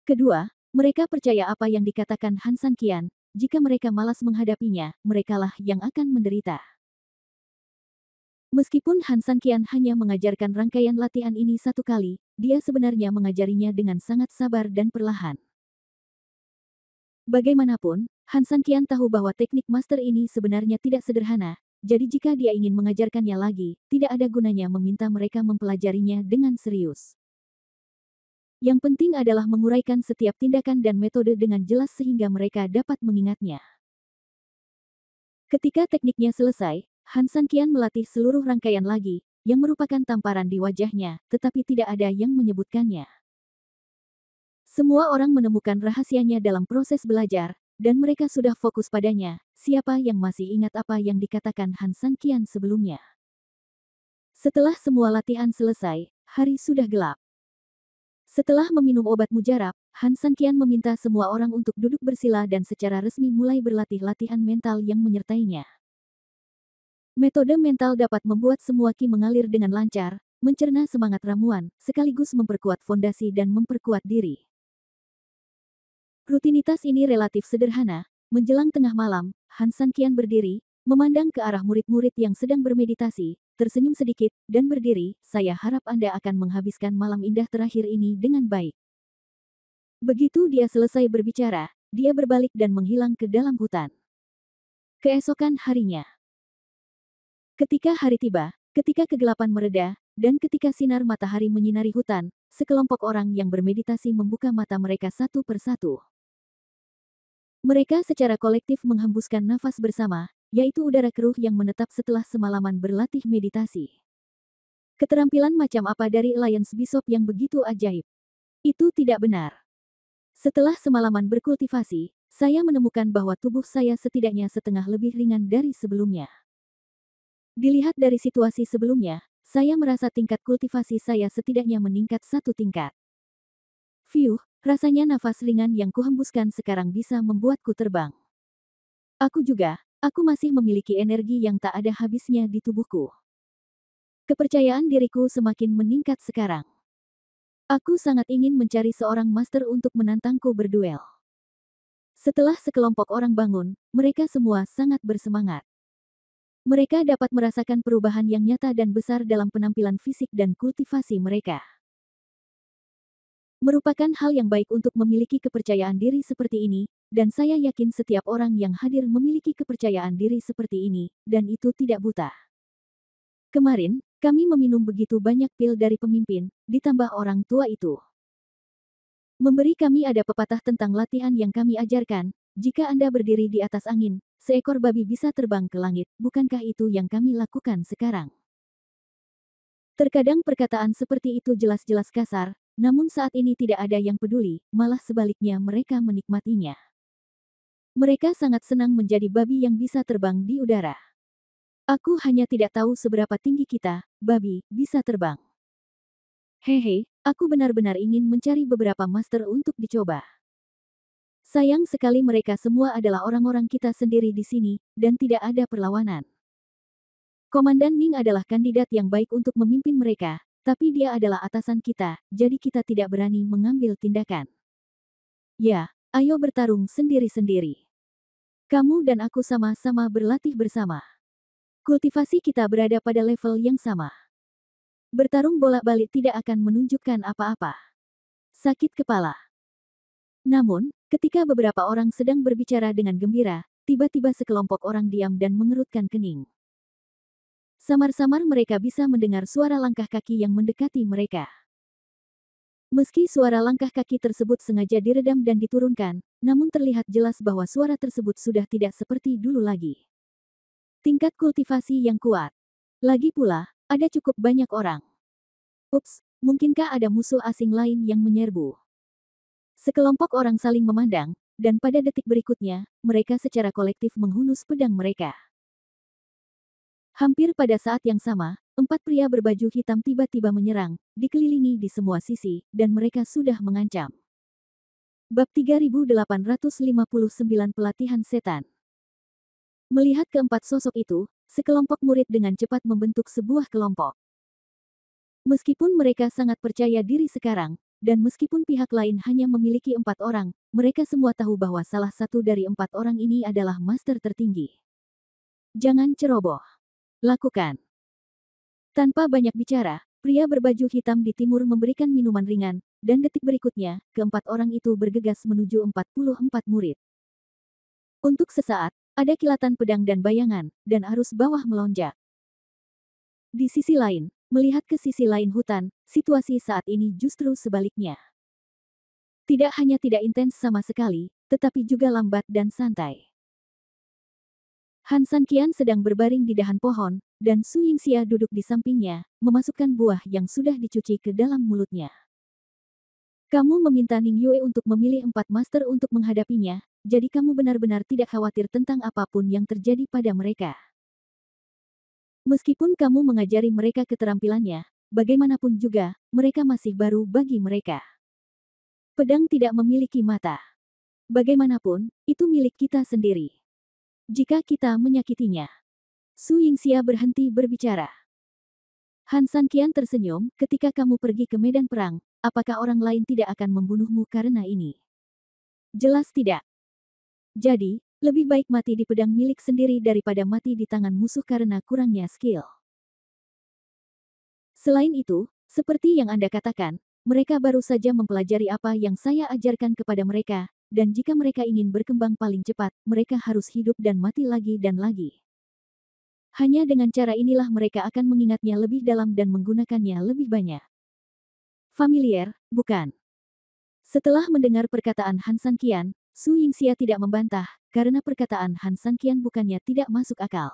Kedua, mereka percaya apa yang dikatakan Han San Qian, jika mereka malas menghadapinya, merekalah yang akan menderita. Meskipun Han San Qian hanya mengajarkan rangkaian latihan ini satu kali, dia sebenarnya mengajarinya dengan sangat sabar dan perlahan. Bagaimanapun, Han San Qian tahu bahwa teknik master ini sebenarnya tidak sederhana, jadi jika dia ingin mengajarkannya lagi, tidak ada gunanya meminta mereka mempelajarinya dengan serius. Yang penting adalah menguraikan setiap tindakan dan metode dengan jelas sehingga mereka dapat mengingatnya. Ketika tekniknya selesai, Han San Qian melatih seluruh rangkaian lagi, yang merupakan tamparan di wajahnya, tetapi tidak ada yang menyebutkannya. Semua orang menemukan rahasianya dalam proses belajar, dan mereka sudah fokus padanya. Siapa yang masih ingat apa yang dikatakan Han San Qian sebelumnya? Setelah semua latihan selesai, hari sudah gelap. Setelah meminum obat mujarab, Han San Qian meminta semua orang untuk duduk bersila dan secara resmi mulai berlatih latihan mental yang menyertainya. Metode mental dapat membuat semua ki mengalir dengan lancar, mencerna semangat ramuan, sekaligus memperkuat fondasi dan memperkuat diri. Rutinitas ini relatif sederhana. Menjelang tengah malam, Han San Qian berdiri, memandang ke arah murid-murid yang sedang bermeditasi, tersenyum sedikit, dan berdiri, "Saya harap Anda akan menghabiskan malam indah terakhir ini dengan baik." Begitu dia selesai berbicara, dia berbalik dan menghilang ke dalam hutan. Keesokan harinya, ketika hari tiba, ketika kegelapan mereda, dan ketika sinar matahari menyinari hutan, sekelompok orang yang bermeditasi membuka mata mereka satu persatu. Mereka secara kolektif menghembuskan nafas bersama, yaitu udara keruh yang menetap setelah semalaman berlatih meditasi. Keterampilan macam apa dari Alliance Bishop yang begitu ajaib? Itu tidak benar. Setelah semalaman berkultivasi, saya menemukan bahwa tubuh saya setidaknya setengah lebih ringan dari sebelumnya. Dilihat dari situasi sebelumnya, saya merasa tingkat kultivasi saya setidaknya meningkat satu tingkat. Fiuh, rasanya nafas ringan yang kuhembuskan sekarang bisa membuatku terbang. Aku masih memiliki energi yang tak ada habisnya di tubuhku. Kepercayaan diriku semakin meningkat sekarang. Aku sangat ingin mencari seorang master untuk menantangku berduel. Setelah sekelompok orang bangun, mereka semua sangat bersemangat. Mereka dapat merasakan perubahan yang nyata dan besar dalam penampilan fisik dan kultivasi mereka. Merupakan hal yang baik untuk memiliki kepercayaan diri seperti ini, dan saya yakin setiap orang yang hadir memiliki kepercayaan diri seperti ini, dan itu tidak buta. Kemarin, kami meminum begitu banyak pil dari pemimpin, ditambah orang tua itu memberi kami ada pepatah tentang latihan yang kami ajarkan. Jika Anda berdiri di atas angin, seekor babi bisa terbang ke langit. Bukankah itu yang kami lakukan sekarang? Terkadang perkataan seperti itu jelas-jelas kasar, namun saat ini tidak ada yang peduli, malah sebaliknya mereka menikmatinya. Mereka sangat senang menjadi babi yang bisa terbang di udara. Aku hanya tidak tahu seberapa tinggi kita, babi, bisa terbang. Hehe, aku benar-benar ingin mencari beberapa master untuk dicoba. Sayang sekali mereka semua adalah orang-orang kita sendiri di sini, dan tidak ada perlawanan. Komandan Ning adalah kandidat yang baik untuk memimpin mereka, tapi dia adalah atasan kita, jadi kita tidak berani mengambil tindakan. Ya, ayo bertarung sendiri-sendiri. Kamu dan aku sama-sama berlatih bersama. Kultivasi kita berada pada level yang sama. Bertarung bolak-balik tidak akan menunjukkan apa-apa. Sakit kepala. Namun, ketika beberapa orang sedang berbicara dengan gembira, tiba-tiba sekelompok orang diam dan mengerutkan kening. Samar-samar mereka bisa mendengar suara langkah kaki yang mendekati mereka. Meski suara langkah kaki tersebut sengaja diredam dan diturunkan, namun terlihat jelas bahwa suara tersebut sudah tidak seperti dulu lagi. Tingkat kultivasi yang kuat. Lagi pula, ada cukup banyak orang. Ups, mungkinkah ada musuh asing lain yang menyerbu? Sekelompok orang saling memandang, dan pada detik berikutnya, mereka secara kolektif menghunus pedang mereka. Hampir pada saat yang sama, 4 pria berbaju hitam tiba-tiba menyerang, dikelilingi di semua sisi, dan mereka sudah mengancam. Bab 3859 Pelatihan Setan. Melihat keempat sosok itu, sekelompok murid dengan cepat membentuk sebuah kelompok. Meskipun mereka sangat percaya diri sekarang, dan meskipun pihak lain hanya memiliki 4 orang, mereka semua tahu bahwa salah satu dari 4 orang ini adalah master tertinggi. Jangan ceroboh. Lakukan. Tanpa banyak bicara, pria berbaju hitam di timur memberikan minuman ringan, dan detik berikutnya, ke-4 orang itu bergegas menuju 44 murid. Untuk sesaat, ada kilatan pedang dan bayangan, dan arus bawah melonjak. Di sisi lain, melihat ke sisi lain hutan, situasi saat ini justru sebaliknya. Tidak hanya tidak intens sama sekali, tetapi juga lambat dan santai. Han Sanqian sedang berbaring di dahan pohon, dan Su Yingxia duduk di sampingnya, memasukkan buah yang sudah dicuci ke dalam mulutnya. Kamu meminta Ning Yue untuk memilih 4 master untuk menghadapinya, jadi kamu benar-benar tidak khawatir tentang apapun yang terjadi pada mereka. Meskipun kamu mengajari mereka keterampilannya, bagaimanapun juga, mereka masih baru bagi mereka. Pedang tidak memiliki mata. Bagaimanapun, itu milik kita sendiri. Jika kita menyakitinya. Su Yingxia berhenti berbicara. Han Sanqian tersenyum, ketika kamu pergi ke medan perang, apakah orang lain tidak akan membunuhmu karena ini? Jelas tidak. Jadi, lebih baik mati di pedang milik sendiri daripada mati di tangan musuh karena kurangnya skill. Selain itu, seperti yang Anda katakan, mereka baru saja mempelajari apa yang saya ajarkan kepada mereka, dan jika mereka ingin berkembang paling cepat, mereka harus hidup dan mati lagi dan lagi. Hanya dengan cara inilah mereka akan mengingatnya lebih dalam dan menggunakannya lebih banyak. Familiar, bukan? Setelah mendengar perkataan Han Sanqian, Su Yingxia tidak membantah, karena perkataan Han Sanqian bukannya tidak masuk akal.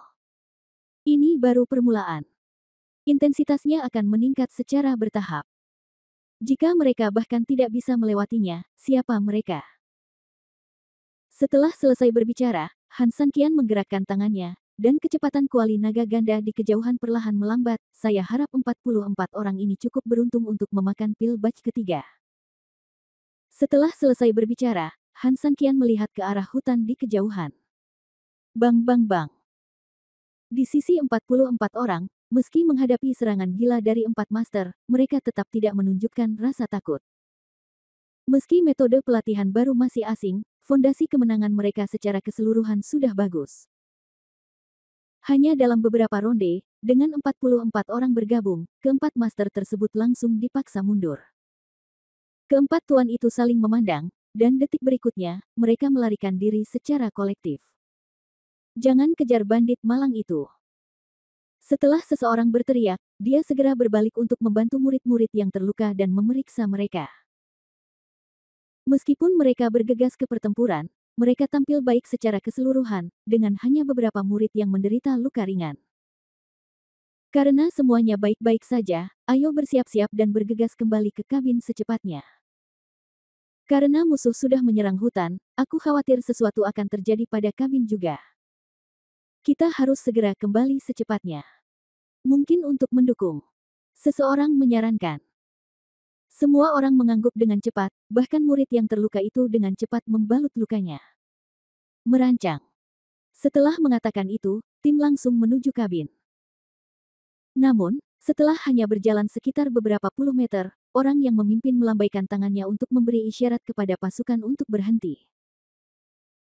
Ini baru permulaan. Intensitasnya akan meningkat secara bertahap. Jika mereka bahkan tidak bisa melewatinya, siapa mereka? Setelah selesai berbicara, Han Sanqian menggerakkan tangannya, dan kecepatan kuali naga ganda di kejauhan perlahan melambat. Saya harap 44 orang ini cukup beruntung untuk memakan pil batch ketiga. Setelah selesai berbicara, Han Sanqian melihat ke arah hutan di kejauhan. Bang bang bang. Di sisi 44 orang, meski menghadapi serangan gila dari 4 master, mereka tetap tidak menunjukkan rasa takut. Meski metode pelatihan baru masih asing, fondasi kemenangan mereka secara keseluruhan sudah bagus. Hanya dalam beberapa ronde, dengan 44 orang bergabung, ke-4 master tersebut langsung dipaksa mundur. Ke-4 tuan itu saling memandang, dan detik berikutnya, mereka melarikan diri secara kolektif. Jangan kejar bandit malang itu. Setelah seseorang berteriak, dia segera berbalik untuk membantu murid-murid yang terluka dan memeriksa mereka. Meskipun mereka bergegas ke pertempuran, mereka tampil baik secara keseluruhan, dengan hanya beberapa murid yang menderita luka ringan. Karena semuanya baik-baik saja, ayo bersiap-siap dan bergegas kembali ke kabin secepatnya. Karena musuh sudah menyerang hutan, aku khawatir sesuatu akan terjadi pada kabin juga. Kita harus segera kembali secepatnya. Mungkin untuk mendukung. Seseorang menyarankan. Semua orang mengangguk dengan cepat, bahkan murid yang terluka itu dengan cepat membalut lukanya. Merancang. Setelah mengatakan itu, tim langsung menuju kabin. Namun, setelah hanya berjalan sekitar beberapa puluh meter, orang yang memimpin melambaikan tangannya untuk memberi isyarat kepada pasukan untuk berhenti.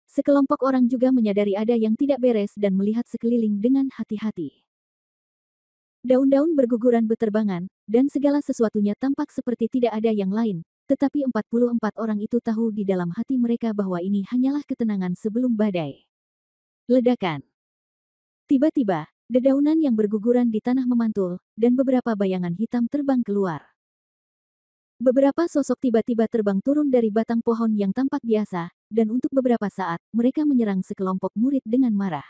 Sekelompok orang juga menyadari ada yang tidak beres dan melihat sekeliling dengan hati-hati. Daun-daun berguguran beterbangan, dan segala sesuatunya tampak seperti tidak ada yang lain, tetapi 44 orang itu tahu di dalam hati mereka bahwa ini hanyalah ketenangan sebelum badai. Ledakan. Tiba-tiba, dedaunan yang berguguran di tanah memantul, dan beberapa bayangan hitam terbang keluar. Beberapa sosok tiba-tiba terbang turun dari batang pohon yang tampak biasa, dan untuk beberapa saat, mereka menyerang sekelompok murid dengan marah.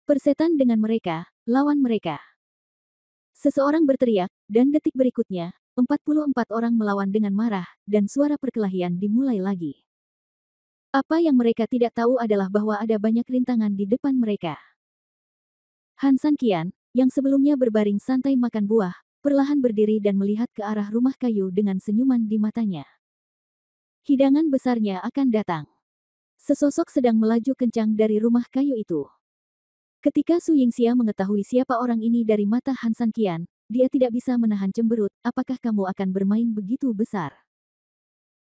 Persetan dengan mereka, lawan mereka. Seseorang berteriak, dan detik berikutnya, 44 orang melawan dengan marah, dan suara perkelahian dimulai lagi. Apa yang mereka tidak tahu adalah bahwa ada banyak rintangan di depan mereka. Han Sanqian, yang sebelumnya berbaring santai makan buah, perlahan berdiri dan melihat ke arah rumah kayu dengan senyuman di matanya. Hidangan besarnya akan datang. Sesosok sedang melaju kencang dari rumah kayu itu. Ketika Su Yingxia mengetahui siapa orang ini dari mata Han Sanqian, dia tidak bisa menahan cemberut, apakah kamu akan bermain begitu besar?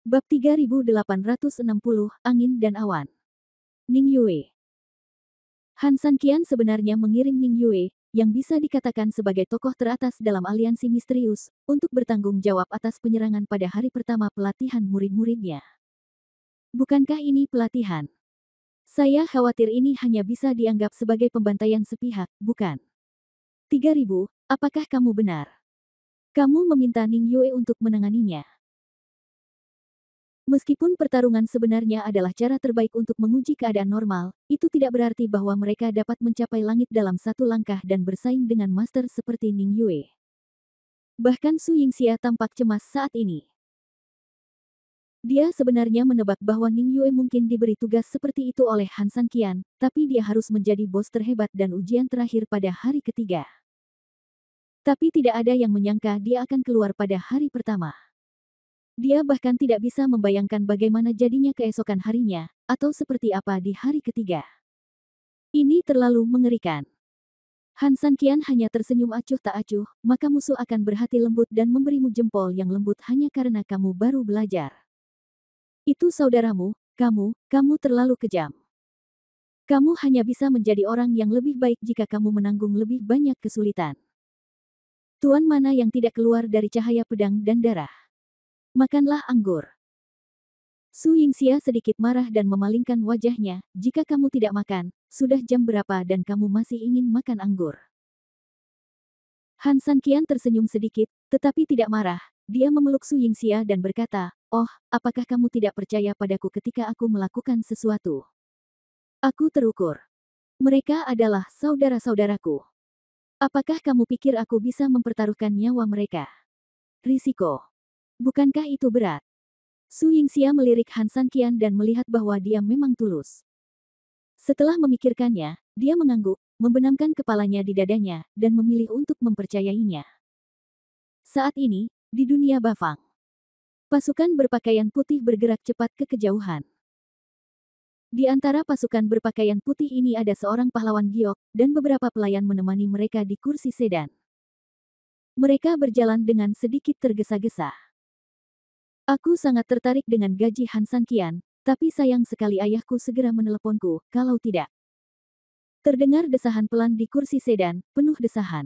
Bab 3860, Angin dan Awan. Ning Yue. Han Sanqian sebenarnya mengirim Ning Yue, yang bisa dikatakan sebagai tokoh teratas dalam aliansi misterius, untuk bertanggung jawab atas penyerangan pada hari pertama pelatihan murid-muridnya. Bukankah ini pelatihan? Saya khawatir ini hanya bisa dianggap sebagai pembantaian sepihak, bukan? 3000, apakah kamu benar? Kamu meminta Ning Yue untuk menanganinya. Meskipun pertarungan sebenarnya adalah cara terbaik untuk menguji keadaan normal, itu tidak berarti bahwa mereka dapat mencapai langit dalam satu langkah dan bersaing dengan master seperti Ning Yue. Bahkan Su Yingxia tampak cemas saat ini. Dia sebenarnya menebak bahwa Ning Yue mungkin diberi tugas seperti itu oleh Han Sanqian, tapi dia harus menjadi bos terhebat dan ujian terakhir pada hari ketiga. Tapi tidak ada yang menyangka dia akan keluar pada hari pertama. Dia bahkan tidak bisa membayangkan bagaimana jadinya keesokan harinya, atau seperti apa di hari ketiga. Ini terlalu mengerikan. Han Sanqian hanya tersenyum acuh tak acuh, maka musuh akan berhati lembut dan memberimu jempol yang lembut hanya karena kamu baru belajar. Itu saudaramu, kamu terlalu kejam. Kamu hanya bisa menjadi orang yang lebih baik jika kamu menanggung lebih banyak kesulitan. Tuan mana yang tidak keluar dari cahaya pedang dan darah? Makanlah anggur. Su Yingxia sedikit marah dan memalingkan wajahnya, jika kamu tidak makan, sudah jam berapa dan kamu masih ingin makan anggur? Han Sanqian tersenyum sedikit, tetapi tidak marah. Dia memeluk Su Yingxia dan berkata, "Oh, apakah kamu tidak percaya padaku ketika aku melakukan sesuatu? Aku terukur. Mereka adalah saudara-saudaraku. Apakah kamu pikir aku bisa mempertaruhkan nyawa mereka? Risiko. Bukankah itu berat?" Su Yingxia melirik Han Sanqian dan melihat bahwa dia memang tulus. Setelah memikirkannya, dia mengangguk, membenamkan kepalanya di dadanya, dan memilih untuk mempercayainya. Saat ini, di dunia Bafang, pasukan berpakaian putih bergerak cepat ke kejauhan. Di antara pasukan berpakaian putih ini ada seorang pahlawan giok, dan beberapa pelayan menemani mereka di kursi sedan. Mereka berjalan dengan sedikit tergesa-gesa. Aku sangat tertarik dengan gaji Han Sanqian, tapi sayang sekali ayahku segera meneleponku, kalau tidak. Terdengar desahan pelan di kursi sedan, penuh desahan.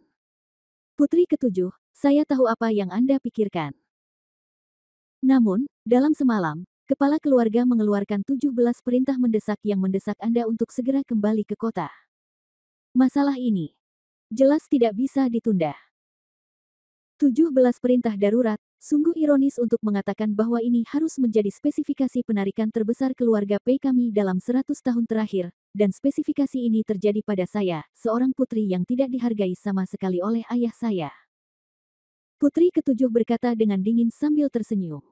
Putri ketujuh, saya tahu apa yang Anda pikirkan. Namun, dalam semalam, kepala keluarga mengeluarkan 17 perintah mendesak yang mendesak Anda untuk segera kembali ke kota. Masalah ini jelas tidak bisa ditunda. 17 perintah darurat, sungguh ironis untuk mengatakan bahwa ini harus menjadi spesifikasi penarikan terbesar keluarga Pei kami dalam 100 tahun terakhir, dan spesifikasi ini terjadi pada saya, seorang putri yang tidak dihargai sama sekali oleh ayah saya. Putri ketujuh berkata dengan dingin sambil tersenyum.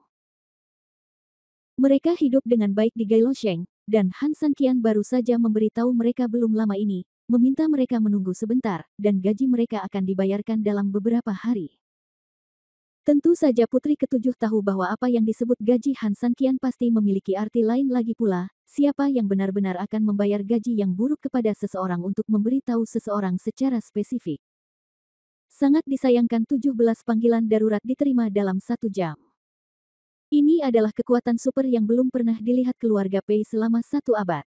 Mereka hidup dengan baik di Gailosheng, dan Han Sanqian baru saja memberitahu mereka belum lama ini, meminta mereka menunggu sebentar, dan gaji mereka akan dibayarkan dalam beberapa hari. Tentu saja putri ketujuh tahu bahwa apa yang disebut gaji Han Sanqian pasti memiliki arti lain lagi pula, siapa yang benar-benar akan membayar gaji yang buruk kepada seseorang untuk memberitahu seseorang secara spesifik. Sangat disayangkan 17 panggilan darurat diterima dalam 1 jam. Ini adalah kekuatan super yang belum pernah dilihat keluarga Pei selama 1 abad.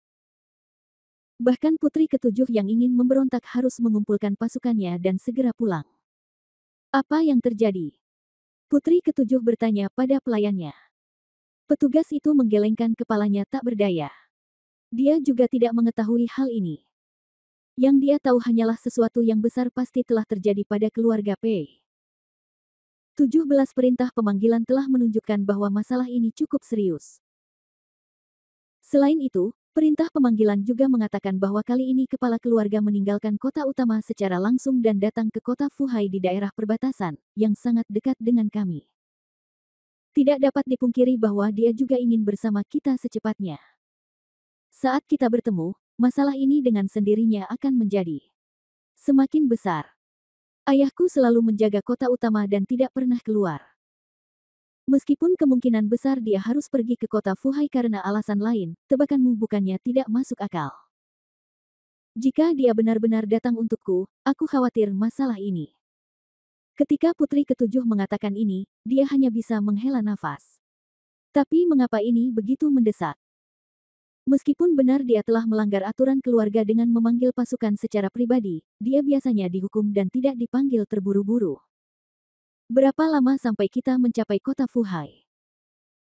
Bahkan putri ketujuh yang ingin memberontak harus mengumpulkan pasukannya dan segera pulang. Apa yang terjadi? Putri ketujuh bertanya pada pelayannya. Petugas itu menggelengkan kepalanya tak berdaya. Dia juga tidak mengetahui hal ini. Yang dia tahu hanyalah sesuatu yang besar pasti telah terjadi pada keluarga Pei. 17 perintah pemanggilan telah menunjukkan bahwa masalah ini cukup serius. Selain itu, perintah pemanggilan juga mengatakan bahwa kali ini kepala keluarga meninggalkan kota utama secara langsung dan datang ke kota Fuhai di daerah perbatasan, yang sangat dekat dengan kami. Tidak dapat dipungkiri bahwa dia juga ingin bersama kita secepatnya. Saat kita bertemu, masalah ini dengan sendirinya akan menjadi semakin besar. Ayahku selalu menjaga kota utama dan tidak pernah keluar. Meskipun kemungkinan besar dia harus pergi ke kota Fuhai karena alasan lain, tebakanmu bukannya tidak masuk akal. Jika dia benar-benar datang untukku, aku khawatir masalah ini Ketika putri ketujuh mengatakan ini, dia hanya bisa menghela nafas. Tapi mengapa ini begitu mendesak? Meskipun benar dia telah melanggar aturan keluarga dengan memanggil pasukan secara pribadi, dia biasanya dihukum dan tidak dipanggil terburu-buru. Berapa lama sampai kita mencapai kota Fuhai?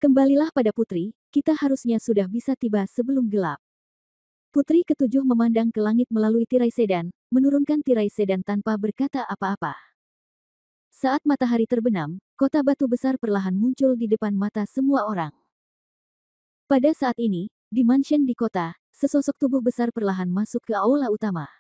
Kembalilah pada putri, kita harusnya sudah bisa tiba sebelum gelap. Putri ketujuh memandang ke langit melalui tirai sedan, menurunkan tirai sedan tanpa berkata apa-apa. Saat matahari terbenam, kota batu besar perlahan muncul di depan mata semua orang. Pada saat ini, di mansion di kota, sesosok tubuh besar perlahan masuk ke aula utama.